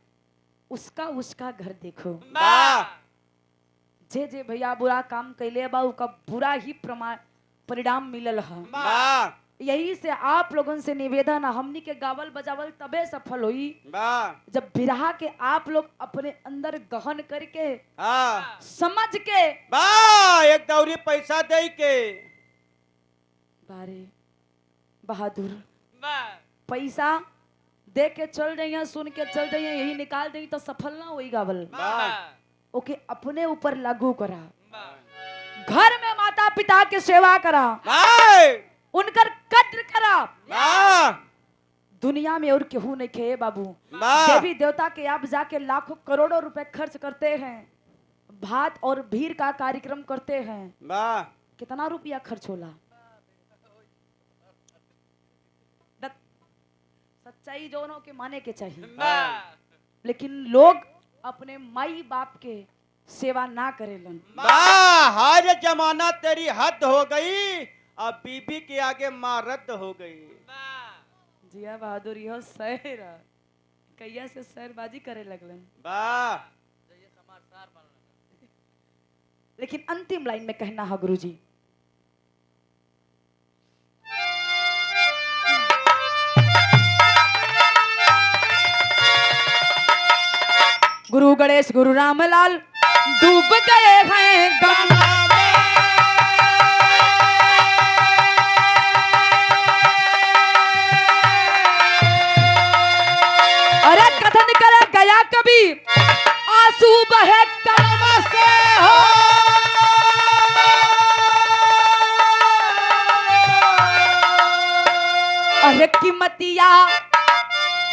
Speaker 1: उसका उसका घर देखो।
Speaker 2: वाह
Speaker 1: जे जे भैया बुरा काम कैले बा का बुरा ही परिणाम मिलल है।
Speaker 2: वाह
Speaker 1: यही से आप लोगन से निवेदन है, हमनी के गावल बजावल तबे सफल होई
Speaker 2: वाह
Speaker 1: जब बिरहा के आप लोग अपने अंदर गहन करके
Speaker 2: हाँ
Speaker 1: समझ के
Speaker 2: वाह एक दौरी पैसा दे के
Speaker 1: बारे बहादुर पैसा दे के चल जाइए, सुन के चल जाइए, यही निकाल देंगे तो सफल ना होई गावल।
Speaker 2: वाह
Speaker 1: ओके अपने ऊपर लागू करा, घर में माता पिता के सेवा करा,
Speaker 2: वाह
Speaker 1: उनकर कद्र करा।
Speaker 2: वाह
Speaker 1: दुनिया में और केहू नहीं खे बाबू।
Speaker 2: वाह
Speaker 1: देवी देवता के आप जाके लाखों करोड़ों रुपए खर्च करते हैं, भात और भीड़ का कार्यक्रम करते हैं,
Speaker 2: वाह
Speaker 1: कितना रुपया खर्च होला? सच्चाई जोनों के माने के चाहिए, लेकिन लोग अपने माई बाप के सेवा ना करेलन।
Speaker 2: वाह हर जमाना तेरी हद हो गई, अब बीबी के आगे माँ रद्द हो गई।
Speaker 1: जिया बहादुर यह शहर कैया से शहरबाजी करे लगलन।
Speaker 2: वाह
Speaker 1: लेकिन अंतिम लाइन में कहना है गुरुजी, गुरु गणेश गुरु रामलाल डूब गए हैं गंगा में। अरे कथन करे गया कभी आंसू बहे कलम से हो, अरे कीमतिया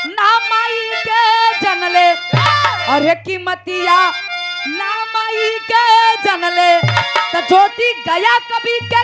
Speaker 1: नामाई के जनले, अरे कीमतिया नामाई के जनले तो ज्योति गया कभी के